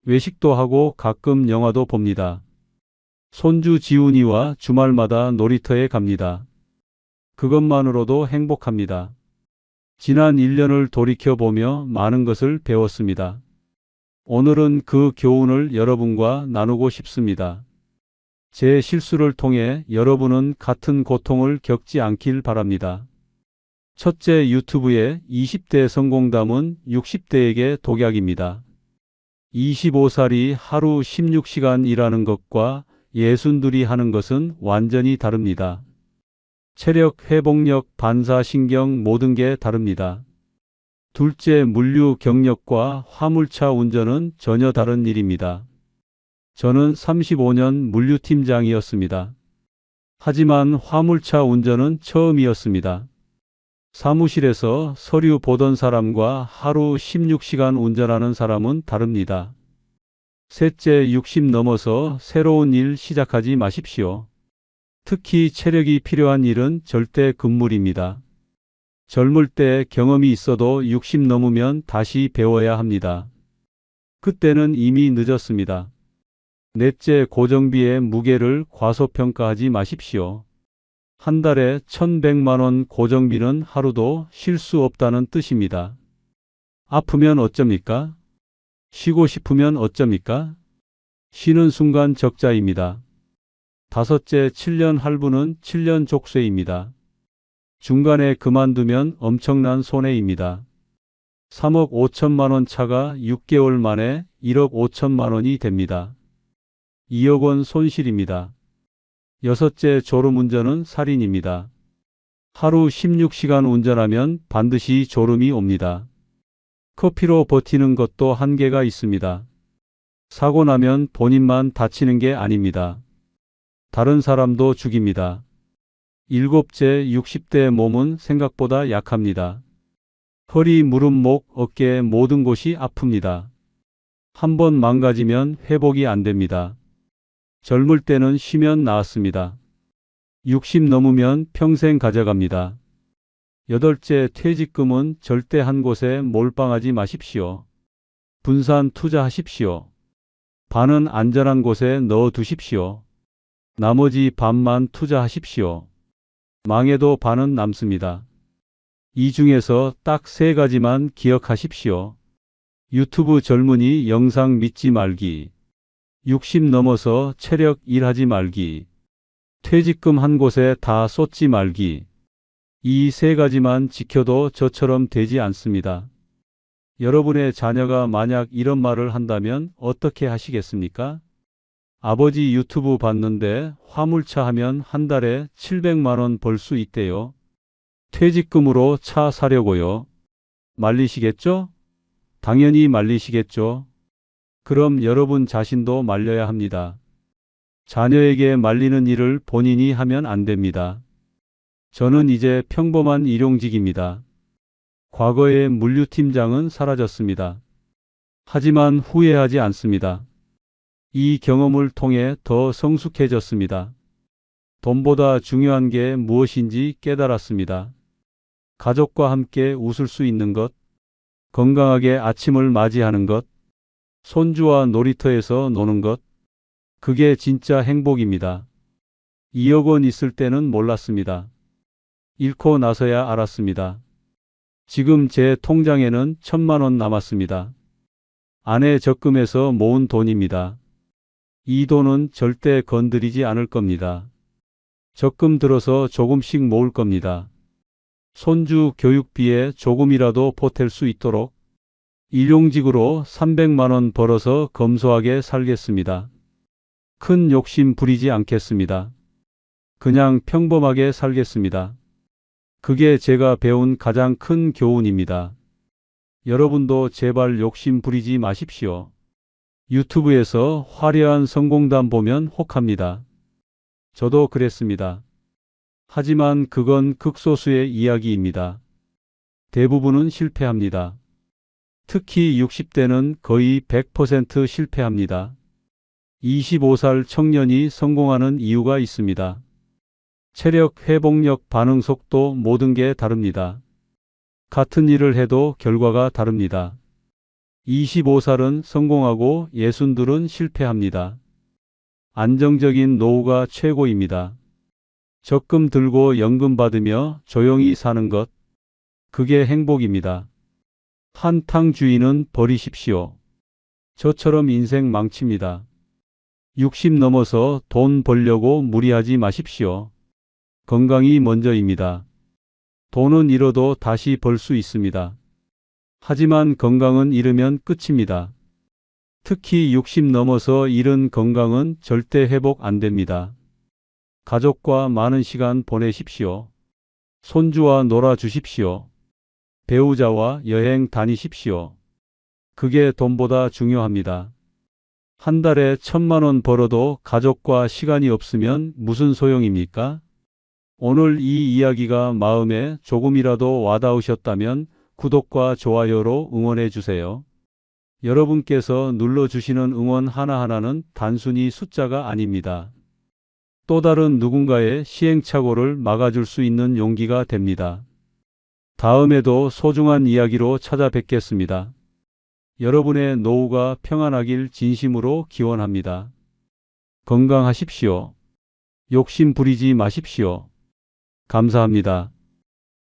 외식도 하고 가끔 영화도 봅니다. 손주 지훈이와 주말마다 놀이터에 갑니다. 그것만으로도 행복합니다. 지난 1년을 돌이켜보며 많은 것을 배웠습니다. 오늘은 그 교훈을 여러분과 나누고 싶습니다. 제 실수를 통해 여러분은 같은 고통을 겪지 않길 바랍니다. 첫째, 유튜브의 20대 성공담은 60대에게 독약입니다. 25살이 하루 16시간 일하는 것과 62이 하는 것은 완전히 다릅니다. 체력, 회복력, 반사신경 모든 게 다릅니다. 둘째, 물류 경력과 화물차 운전은 전혀 다른 일입니다. 저는 35년 물류팀장이었습니다. 하지만 화물차 운전은 처음이었습니다. 사무실에서 서류 보던 사람과 하루 16시간 운전하는 사람은 다릅니다. 셋째, 60 넘어서 새로운 일 시작하지 마십시오. 특히 체력이 필요한 일은 절대 금물입니다. 젊을 때 경험이 있어도 60 넘으면 다시 배워야 합니다. 그때는 이미 늦었습니다. 넷째, 고정비의 무게를 과소평가하지 마십시오. 한 달에 1,100만 원 고정비는 하루도 쉴 수 없다는 뜻입니다. 아프면 어쩝니까? 쉬고 싶으면 어쩝니까? 쉬는 순간 적자입니다. 다섯째, 7년 할부는 7년 족쇄입니다. 중간에 그만두면 엄청난 손해입니다. 3억 5천만 원 차가 6개월 만에 1억 5천만 원이 됩니다. 2억 원 손실입니다. 여섯째, 졸음운전은 살인입니다. 하루 16시간 운전하면 반드시 졸음이 옵니다. 커피로 버티는 것도 한계가 있습니다. 사고 나면 본인만 다치는 게 아닙니다. 다른 사람도 죽입니다. 일곱째, 60대 몸은 생각보다 약합니다. 허리, 무릎, 목, 어깨 모든 곳이 아픕니다. 한번 망가지면 회복이 안 됩니다. 젊을 때는 쉬면 나았습니다. 60 넘으면 평생 가져갑니다. 여덟째, 퇴직금은 절대 한 곳에 몰빵하지 마십시오. 분산 투자하십시오. 반은 안전한 곳에 넣어 두십시오. 나머지 반만 투자하십시오. 망해도 반은 남습니다. 이 중에서 딱 3가지만 기억하십시오. 유튜브 젊은이 영상 믿지 말기. 60 넘어서 체력 일하지 말기. 퇴직금 한 곳에 다 쏟지 말기. 이 3가지만 지켜도 저처럼 되지 않습니다. 여러분의 자녀가 만약 이런 말을 한다면 어떻게 하시겠습니까? 아버지 유튜브 봤는데 화물차 하면 한 달에 700만 원 벌 수 있대요. 퇴직금으로 차 사려고요. 말리시겠죠? 당연히 말리시겠죠. 그럼 여러분 자신도 말려야 합니다. 자녀에게 말리는 일을 본인이 하면 안 됩니다. 저는 이제 평범한 일용직입니다. 과거의 물류팀장은 사라졌습니다. 하지만 후회하지 않습니다. 이 경험을 통해 더 성숙해졌습니다. 돈보다 중요한 게 무엇인지 깨달았습니다. 가족과 함께 웃을 수 있는 것, 건강하게 아침을 맞이하는 것, 손주와 놀이터에서 노는 것, 그게 진짜 행복입니다. 2억 원 있을 때는 몰랐습니다. 잃고 나서야 알았습니다. 지금 제 통장에는 1,000만 원 남았습니다. 아내 적금에서 모은 돈입니다. 이 돈은 절대 건드리지 않을 겁니다. 적금 들어서 조금씩 모을 겁니다. 손주 교육비에 조금이라도 보탤 수 있도록 일용직으로 300만 원 벌어서 검소하게 살겠습니다. 큰 욕심 부리지 않겠습니다. 그냥 평범하게 살겠습니다. 그게 제가 배운 가장 큰 교훈입니다. 여러분도 제발 욕심 부리지 마십시오. 유튜브에서 화려한 성공담 보면 혹합니다. 저도 그랬습니다. 하지만 그건 극소수의 이야기입니다. 대부분은 실패합니다. 특히 60대는 거의 100% 실패합니다. 25살 청년이 성공하는 이유가 있습니다. 체력, 회복력, 반응 속도 모든 게 다릅니다. 같은 일을 해도 결과가 다릅니다. 25살은 성공하고 60둘은 실패합니다. 안정적인 노후가 최고입니다. 적금 들고 연금 받으며 조용히 사는 것, 그게 행복입니다. 한탕주의는 버리십시오. 저처럼 인생 망칩니다. 60 넘어서 돈 벌려고 무리하지 마십시오. 건강이 먼저입니다. 돈은 잃어도 다시 벌 수 있습니다. 하지만 건강은 잃으면 끝입니다. 특히 60 넘어서 잃은 건강은 절대 회복 안 됩니다. 가족과 많은 시간 보내십시오. 손주와 놀아주십시오. 배우자와 여행 다니십시오. 그게 돈보다 중요합니다. 한 달에 1,000만 원 벌어도 가족과 시간이 없으면 무슨 소용입니까? 오늘 이 이야기가 마음에 조금이라도 와닿으셨다면 구독과 좋아요로 응원해 주세요. 여러분께서 눌러주시는 응원 하나하나는 단순히 숫자가 아닙니다. 또 다른 누군가의 시행착오를 막아줄 수 있는 용기가 됩니다. 다음에도 소중한 이야기로 찾아뵙겠습니다. 여러분의 노후가 평안하길 진심으로 기원합니다. 건강하십시오. 욕심 부리지 마십시오. 감사합니다.